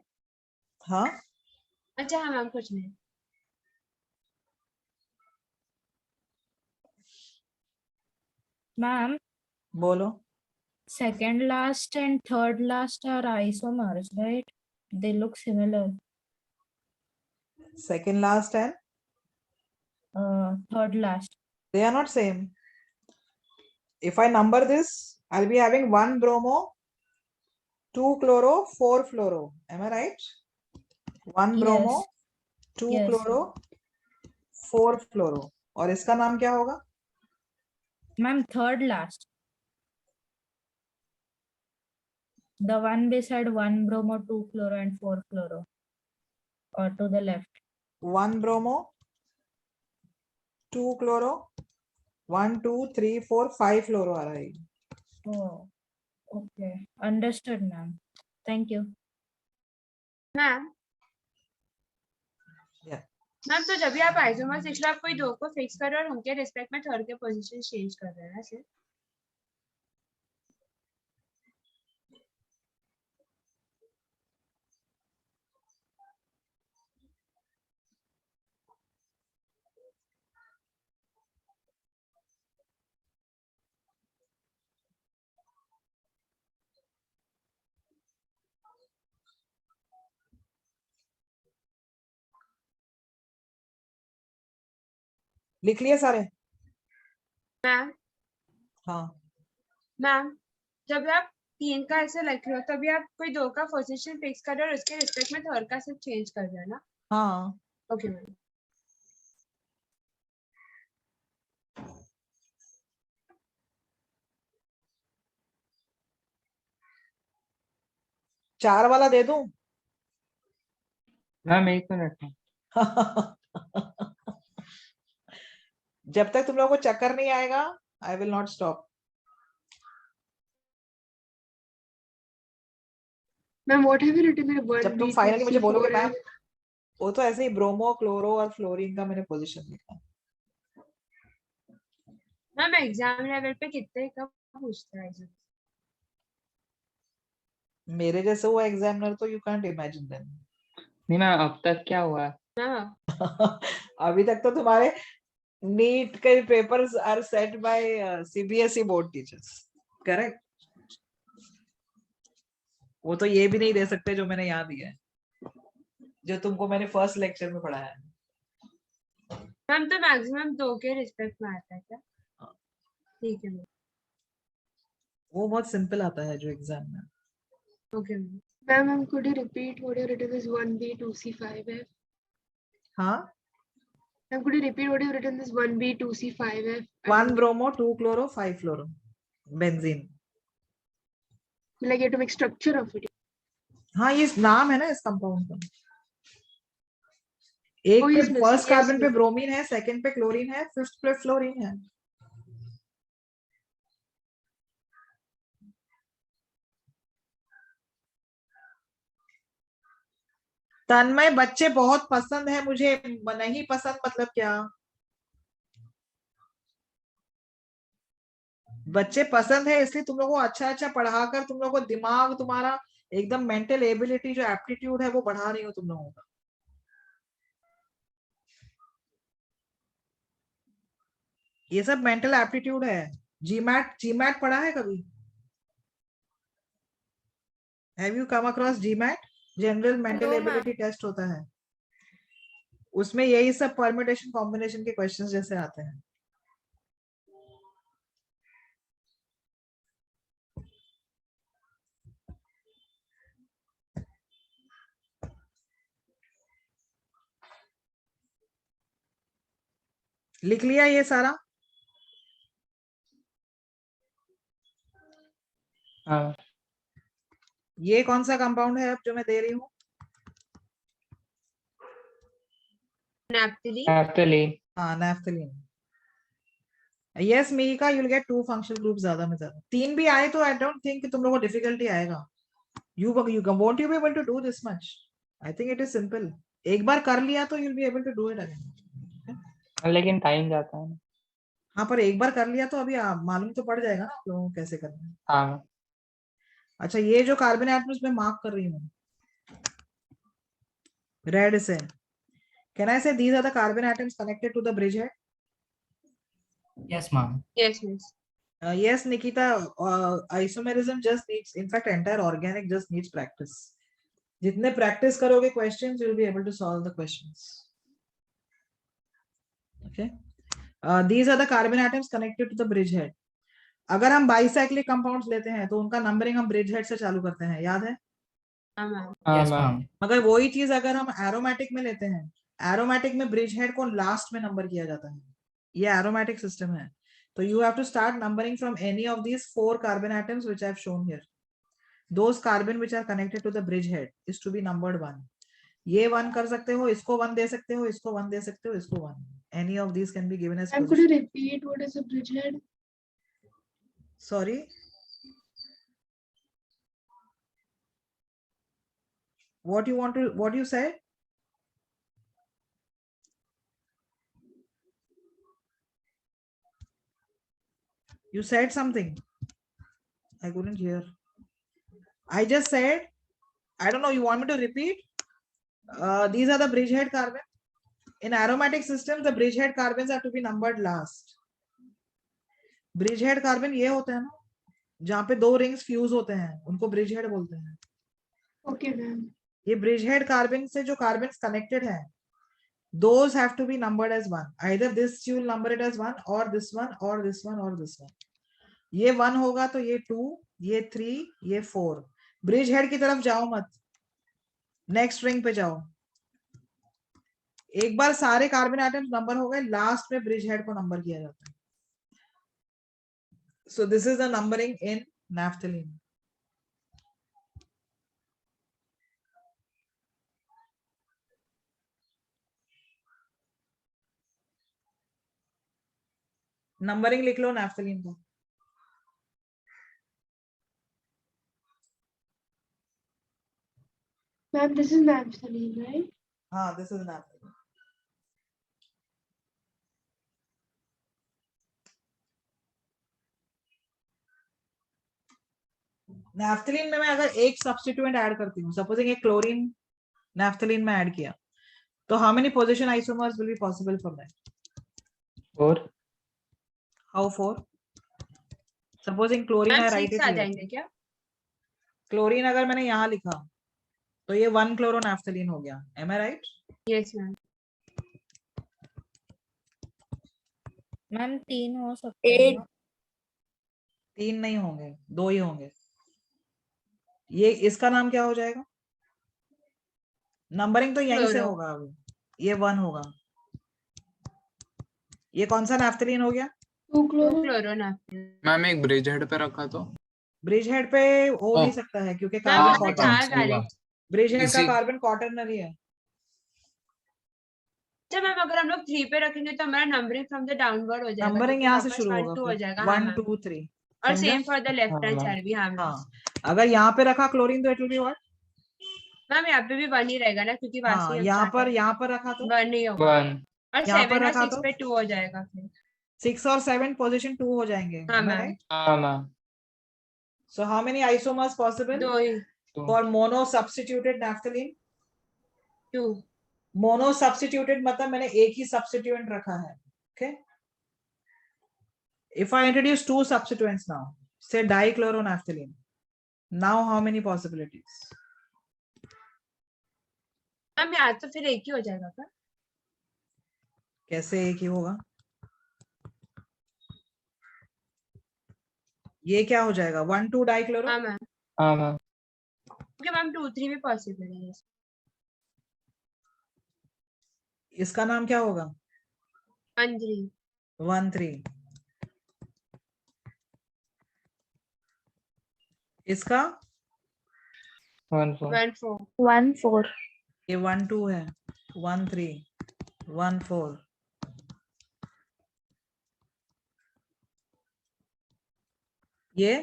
हाँ, अच्छा हाँ मैम कुछ नहीं. Ma'am, बोलो. second last and third last are isomers, right? They look similar. Second last and Third last. they are not same. If I number this, I'll be having 1 bromo, 2 chloro, 4 fluoro. Am I right? 1 bromo, Yes. 2 Yes. Chloro, 4 फ्लोरो, और इसका नाम क्या होगा? Ma'am, third last. The one beside 1 bromo, 2 chloro and 4 chloro. Or to the left. 1 bromo, 2 chloro, 1 2 3 4 5 फ्लोरो आ रहा है। Oh, okay. Understood, ma'am. Thank you. Ma'am Yeah. Ma'am तो जब भी आप आइसोमर लिख रहे हो, आप कोई दो को फिक्स कर रहे हो और उनके रिस्पेक्ट में थर्ड के पोजीशन चेंज कर रहे हैं ना सर? लिख लिए सारे? मैम हाँ। मैम जब भी आप 3 का ऐसे लिख रहे हो तभी आप कोई दो का पोजीशन फिक्स कर रहे हो और उसके रिस्पेक्ट में थर्ड का सिर्फ चेंज कर रहे हो ना? हाँ। Okay ma'am. चार वाला दे दूं? मैम 1 मिनट में। जब तक तुम लोगों को चक्कर नहीं आएगा, I will not stop. Ma'am, what have you written in 1B, जब तुम फाइनली मुझे 2C, बोलोगे 4F? मैम, वो तो ऐसे ही ब्रोमो, क्लोरो और फ्लोरीन का मैंने पोजीशन लिखा। मैम एग्जाम लेवल पे कितने का पूछता है? मेरे जैसे वो एग्जामिनर तो यू कांट इमेजिन देम। नहीं मैम, अब तक क्या हुआ है? अभी तक तो तुम्हारे नीट के papers are set by CBSE board teachers, correct? वो तो ये भी नहीं दे सकते जो मैंने यहाँ दिया है, जो तुमको मैंने फर्स्ट लेक्चर में पढ़ाया है। मैम तो मैक्सिमम 2 के रिस्पेक्ट में आता है क्या? ठीक है मैम। वो बहुत सिंपल आता है जो एग्जाम में। Okay ma'am. Ma'am, could you repeat what you have written as 1B, 2C, 5F? हाँ, Ma'am, could you repeat what you have written as 1B, 2C, 5F? 1 bromo, 2 chloro, 5 fluoro, benzene. Like you have to make structure of it. हाँ, ये नाम है ना इस compound का। एक Oh, पे yes, miss. First Yes, carbon पे miss. ब्रोमीन है, सेकंड पे क्लोरीन है, फिफ्थ पे फ्लोरीन है। तन्मय, बच्चे बहुत पसंद है मुझे, नहीं पसंद मतलब क्या? बच्चे पसंद है इसलिए तुम लोगों को अच्छा अच्छा पढ़ाकर तुम लोगों को दिमाग, तुम्हारा एकदम मेंटल एबिलिटी जो एप्टीट्यूड है वो बढ़ा रही हो तुम लोगों का। ये सब मेंटल एप्टीट्यूड है। जीमैट पढ़ा है कभी? Have you come across GMAT? General mental ability test होता है, उसमें यही सब परम्यूटेशन कॉम्बिनेशन के क्वेश्चंस जैसे आते हैं। लिख लिया ये सारा? हाँ ये कौन सा कंपाउंड है अब जो मैं दे रही हूँ? नैप्थलीन। नैप्थलीन। हाँ, naphthalene. Yes Mika, you will get 2 functional group, ज्यादा में ज्यादा 3 भी आए तो आई डोंट थिंक कि तुम लोगों को डिफिकल्टी आएगा। You won't you be able to do this much? I think it is simple. एक बार कर लिया तो you will be able to do it again. लेकिन टाइम जाता है ना। हाँ, पर एक बार कर लिया तो अभी मालूम तो पड़ जाएगा ना आप लोगों को कैसे करना है। हाँ अच्छा, ये जो कार्बन एटम्स में मार्क कर रही हूँ रेड से, can I say these are the carbon atoms connected to the bridge head? Yes, ma'am. Yes miss. Yes, Nikita, isomerism just needs, in fact, entire organic just needs practice. जितने practice करोगे questions, you'll be able to solve the questions. Okay. These are the carbon atoms connected to the bridgehead. अगर हम bicyclic compounds लेते हैं तो उनका numbering हम bridgehead से चालू करते हैं, याद है? हाँ मैम हाँ यस मैम मैम। मगर वही चीज अगर हम एरोमेटिक में लेते हैं, एरोमेटिक में ब्रिज हेड को लास्ट में नंबर किया जाता है, ये एरोमेटिक सिस्टम है। तो you have to start numbering from any of these 4 carbon atoms which I have shown here. Those carbon which are connected to the bridge head is to be numbered 1। ये 1 कर सकते हो, इसको 1 दे सकते हो, इसको 1 दे सकते हो, इसको 1। Any of these can be given as Ma'am, could you repeat what is a bridgehead? Sorry, what you said? You said something. I couldn't hear. I just said, I don't know, you want me to repeat? These are the bridgehead carbon. In aromatic systems, the bridgehead carbons are to be numbered last. Bridgehead carbon ये होते हैं ना, जहाँ पे 2 rings fuse होते हैं, उनको bridgehead बोलते हैं। Okay, ma'am. ये bridgehead carbon से जो carbons connected हैं, those have to be numbered as 1. Either this you will number it as 1, or this one, or this one, or this one. ये 1 होगा तो ये 2, ये 3, ये 4। ब्रिज हेड की तरफ जाओ मत, नेक्स्ट रिंग पे जाओ। एक बार सारे कार्बन एटम्स नंबर हो गए, लास्ट में ब्रिज हेड को नंबर किया जाता है। So this is the numbering in naphthalene. Numbering लिख लो नैफ्थलीन को। Ma'am, this is naphthalene, right? हाँ, दिस इज नैफ्थलीन। नैफ्थलीन में मैं अगर एक सब्स्टिट्यूएंट ऐड करती हूँ, सपोजिंग एक क्लोरीन नैफ्थलीन में ऐड किया, तो how many position isomers will be possible for that? 4 how 4? Supposing chlorine ma'am I write 6 it ah here. जाएंगे क्या? क्लोरीन अगर मैंने यहाँ लिखा तो ये 1 क्लोरोनैफ्थलीन हो गया। एम आई राइट? Yes ma'am. मैम 3 हो सकते हैं ना? 3 नहीं होंगे, 2 ही होंगे। ये इसका नाम क्या हो जाएगा? नंबरिंग तो यहीं से क्लोरो। होगा। अभी ये 1 होगा। ये कौन सा नैफ्थलीन हो गया? 2 2 chloro. क्लोरोनैफ्थलीन। मैम एक ब्रिज हेड पे रखा तो ब्रिज हेड पे हो नहीं सकता है क्योंकि मैम कार्बन उसमें कॉटन। 4 डाले। ब्रिज हेड का इसी- कार्बन क्वाटरनरी है। अच्छा मैम, अगर हम लोग 3 पे रखेंगे तो हमारा नंबरिंग फ्रॉम द डाउनवर्ड हो जाएगा। नंबरिंग क्योंकि यहाँ से वापस शुरू 1 होगा 2 हो फिर। जाएगा। हाँ 1 मैम। 2 3। और समझा? सेम फॉर द लेफ्ट हाँ, हैंड मैम। साइड भी। हाँ मैम। हाँ, अगर यहाँ पे रखा क्लोरीन तो it will be what? Ma'am यहाँ पे भी 1 ही रहेगा ना, क्योंकि हाँ, वासी यहाँ पर रखा तो 1 ही होगा। 1 और यहाँ पर 7 और रखा 6 तो? पे 2 हो जाएगा फिर। 6 और 7 पोजीशन 2 हो जाएंगे। हाँ Am I मैम। right? हाँ ma'am So how many isomers possible 2 he. for mono substituted naphthalene? 2। Mono substituted मतलब मैंने एक ही सब्स्टिट्यूएंट रखा है। Okay, if I introduce 2 substituents now, say dichloronaphthalene, now how many possibilities? Ma'am यहाँ तो फिर एक ही हो जाएगा क्या? कैसे एक ही होगा? ये क्या हो जाएगा? 1 2 डाइक्लोरो। हाँ मैम। हाँ मैम क्योंकि मैम 2 3 भी पॉसिबल है। इसका नाम क्या होगा? 1 3। 1 3। इसका 1 4 1 4। 1 4. ये 1 2 है। 1 3 1 4। ये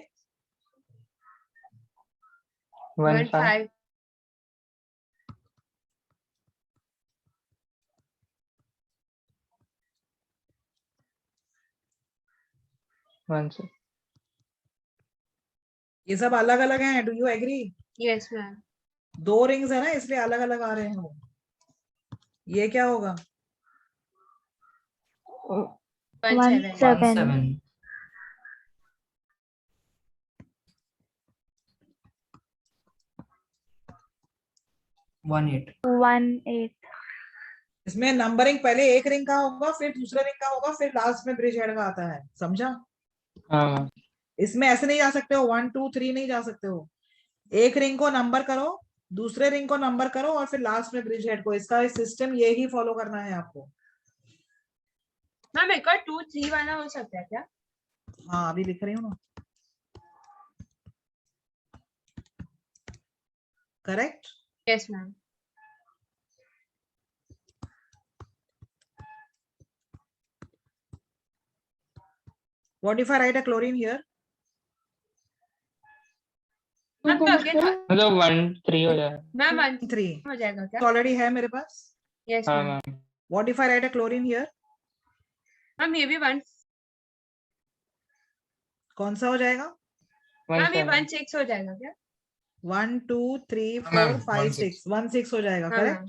1 5 5। 1 6 ये सब अलग अलग हैं। Do you agree? Yes ma'am. 2 rings है ना, इसलिए अलग अलग आ रहे हैं वो। ये क्या होगा? 1 1 7। 7. 7 1 8 1 8. इसमें नंबरिंग पहले एक रिंग का होगा, फिर दूसरे रिंग का होगा, फिर लास्ट में ब्रिज हेड का आता है। समझा? हाँ मैम इसमें ऐसे नहीं जा सकते हो, 1 2 3 नहीं जा सकते हो। एक रिंग को नंबर करो, दूसरे रिंग को नंबर करो और फिर लास्ट में ब्रिज हेड को। इसका सिस्टम ये ही फॉलो करना है आपको। मैम एक और 2 3 वाला हो सकता है क्या? हाँ अभी लिख रही हूँ ना। Correct. Yes ma'am. What if I write a chlorine here? Ma'am तो अगेन मतलब 1 3 हो जाएगा। मैम 1 3 हो जाएगा क्या? ऑलरेडी है मेरे पास। यस हाँ ma'am. Ma'am. What if I write a chlorine here? Ma'am ये भी 1 कौन सा हो जाएगा? मैम ये 1 1 6 हो जाएगा क्या? 1 2 3 हाँ, 4 ma'am, 5 1 6 6 1 6 हो जाएगा। हाँ करेक्ट। मैम।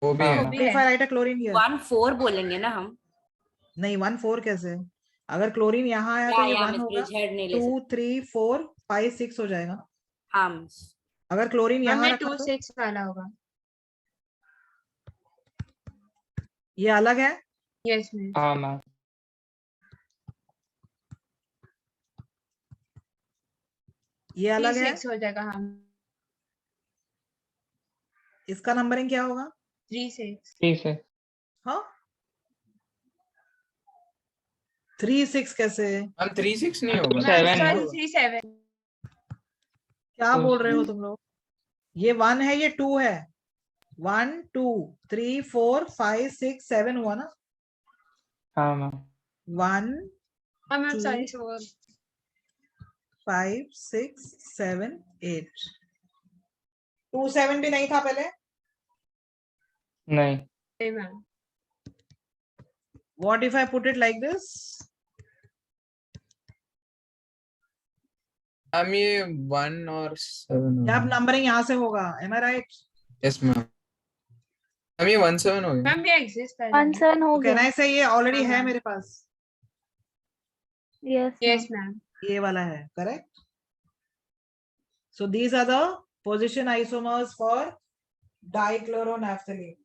वो भी हाँ, है। वो भी What if है। I write a chlorine here? 1 4 बोलेंगे ना हम। नहीं 1 4 कैसे? अगर क्लोरीन यहाँ आया तो ये या 1 मिस होगा। ब्रिज हेड नहीं ले 2 सकते। 3 4 5 6 हो जाएगा। हाँ मिस। अगर क्लोरीन मैम यहाँ ये रखा 2 तो 6 वाला होगा। ये अलग है। Yes ma'am. हाँ मैम। ये 3 अलग है। 6 हो जाएगा। हाँ इसका नंबरिंग क्या होगा? 3 6। ठीक है। हाँ 3 6 कैसे? हम 3 6 नहीं होगा। Seven मैम है। सॉरी 3 7। क्या तो- बोल रहे हो तुम लोग? ये 1 है ये 2 है। 1 2 3 4 5 6 7 हुआ ना। हाँ मैम। 1 हाँ मैम 2 सॉरी सो 5 6 7 8 2 7 भी नहीं था पहले। नहीं। Ma'am. What if I put it like this? हम ये 1 और 7 अब नंबरिंग यहाँ से होगा। Am I right? Yes ma'am. हम ये 1 7 हो गया। मैम ये एग्जिस्ट कर 1 7 हो तो कहना गया। है से ये ऑलरेडी हाँ, है हाँ। मेरे पास। Yes yes ma'am. ये वाला है। Correct. So these are the position isomers for dichloronaphthalene.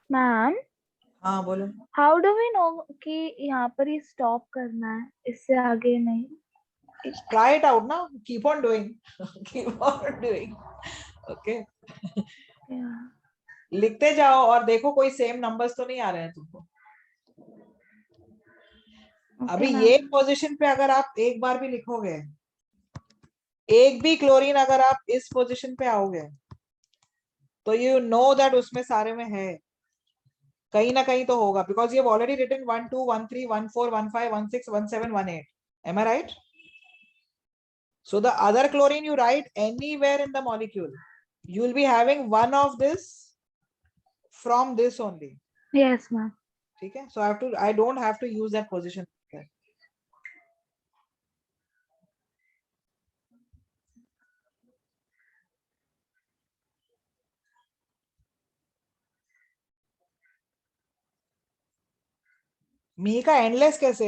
Ma'am हाँ बोलो। हाउ डू वी नो कि यहाँ पर ही स्टॉप करना है, इससे आगे नहीं? Try it out ना। Keep on doing. Keep on doing. Okay. लिखते जाओ और देखो कोई सेम नंबर्स तो नहीं आ रहे हैं तुमको। अभी ये पोजीशन पे अगर आप एक बार भी लिखोगे, एक भी क्लोरीन अगर आप इस पोजीशन पे आओगे तो यू नो दैट उसमें सारे में है, कहीं ना कहीं तो होगा, because you have already written 1 2 1 3 1 4 1 5 1 6 1 7 1 8. Am I right? So the other chlorine you write anywhere in the molecule, you will be having one of this from this only. Yes ma'am. ठीक है? So I don't have to use that position. मी का endless कैसे?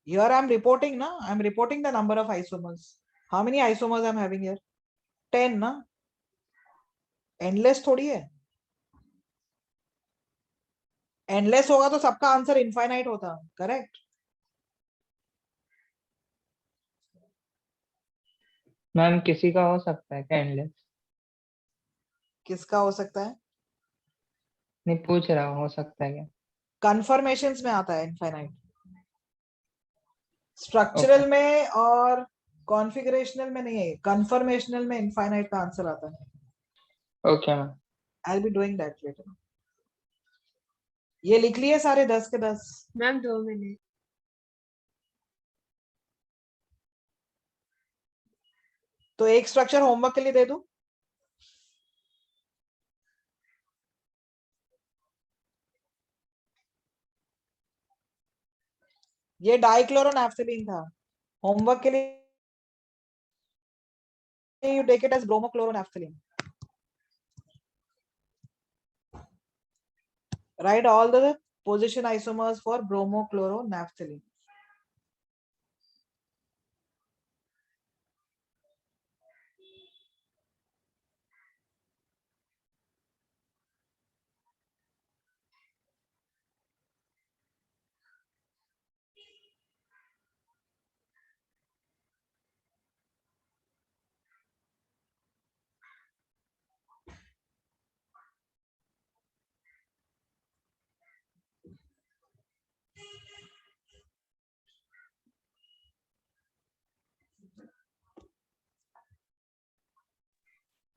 Here I am reporting ना, I am reporting the number of isomers. How many isomers I am having here? 10 ना? Endless थोड़ी है. Endless होगा तो सबका आंसर infinite होता, correct? मैम किसी का हो सकता है क्या एंडलेस? किसका हो सकता है? नहीं पूछ रहा हूँ, हो सकता है क्या? Confirmations में आता है infinite. Structural में और configurational में नहीं है, conformational में infinite का आंसर आता है. Okay ma'am. I'll be doing that later. ये लिख लिए सारे 10 के 10? Ma'am 2 minute. तो एक स्ट्रक्चर होमवर्क के लिए दे दूं? ये डाइक्लोरोनैफ्थलीन था। होमवर्क के लिए you take it as bromochloronaphthalein. Write all the position isomers for bromochloronaphthalene.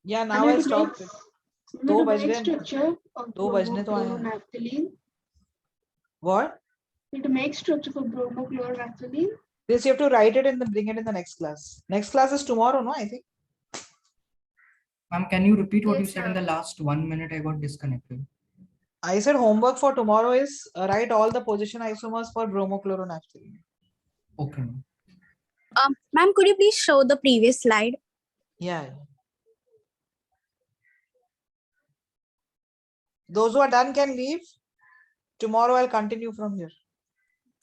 Yeah, now I stopped it. दो दो बज रहे हैं। structure of दो बजने तो आए हैं। bromochloromethylene. What? To make structure for bromochloromethylene. This you have to write it and then bring it in the next class. Next class is tomorrow, no? I think. Ma'am, can you repeat what you Yes, said in the last 1 minute? I got disconnected. I said homework for tomorrow is write all the position isomers for bromochloronaphthalene. Okay, ma'am. Ma'am, could you please show the previous slide? Yeah. Those who are done can leave. Tomorrow I'll continue from here.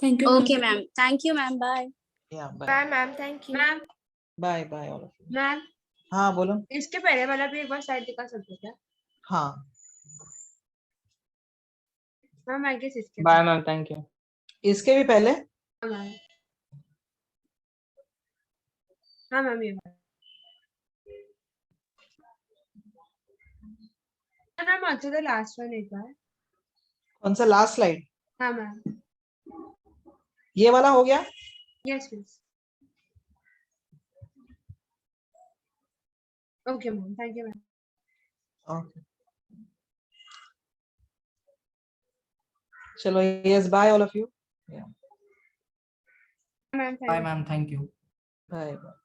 Thank you. Okay, ma'am. Thank you, ma'am. Bye. Yeah, bye. Bye, ma'am. Thank you. Ma'am, Bye, bye all of you. ma'am, हाँ बोलो. इसके पहले वाला भी एक बार slide दिखा सकते हो क्या? हाँ. मैम, आई गेस इसके बाय मैम, थैंक यू। इसके भी पहले. हाँ, मैम। हाँ, मैम, ये बात। Ma'am, also the last one एक बार। कौन सा लास्ट स्लाइड? हाँ, मैम। ये वाला हो गया? Yes, please. Okay, ma'am. Thank you, ma'am. Okay. चलो, yes, bye all of you. Yeah. Ma'am, thank Bye, you. ma'am. Thank you. Bye. Bye.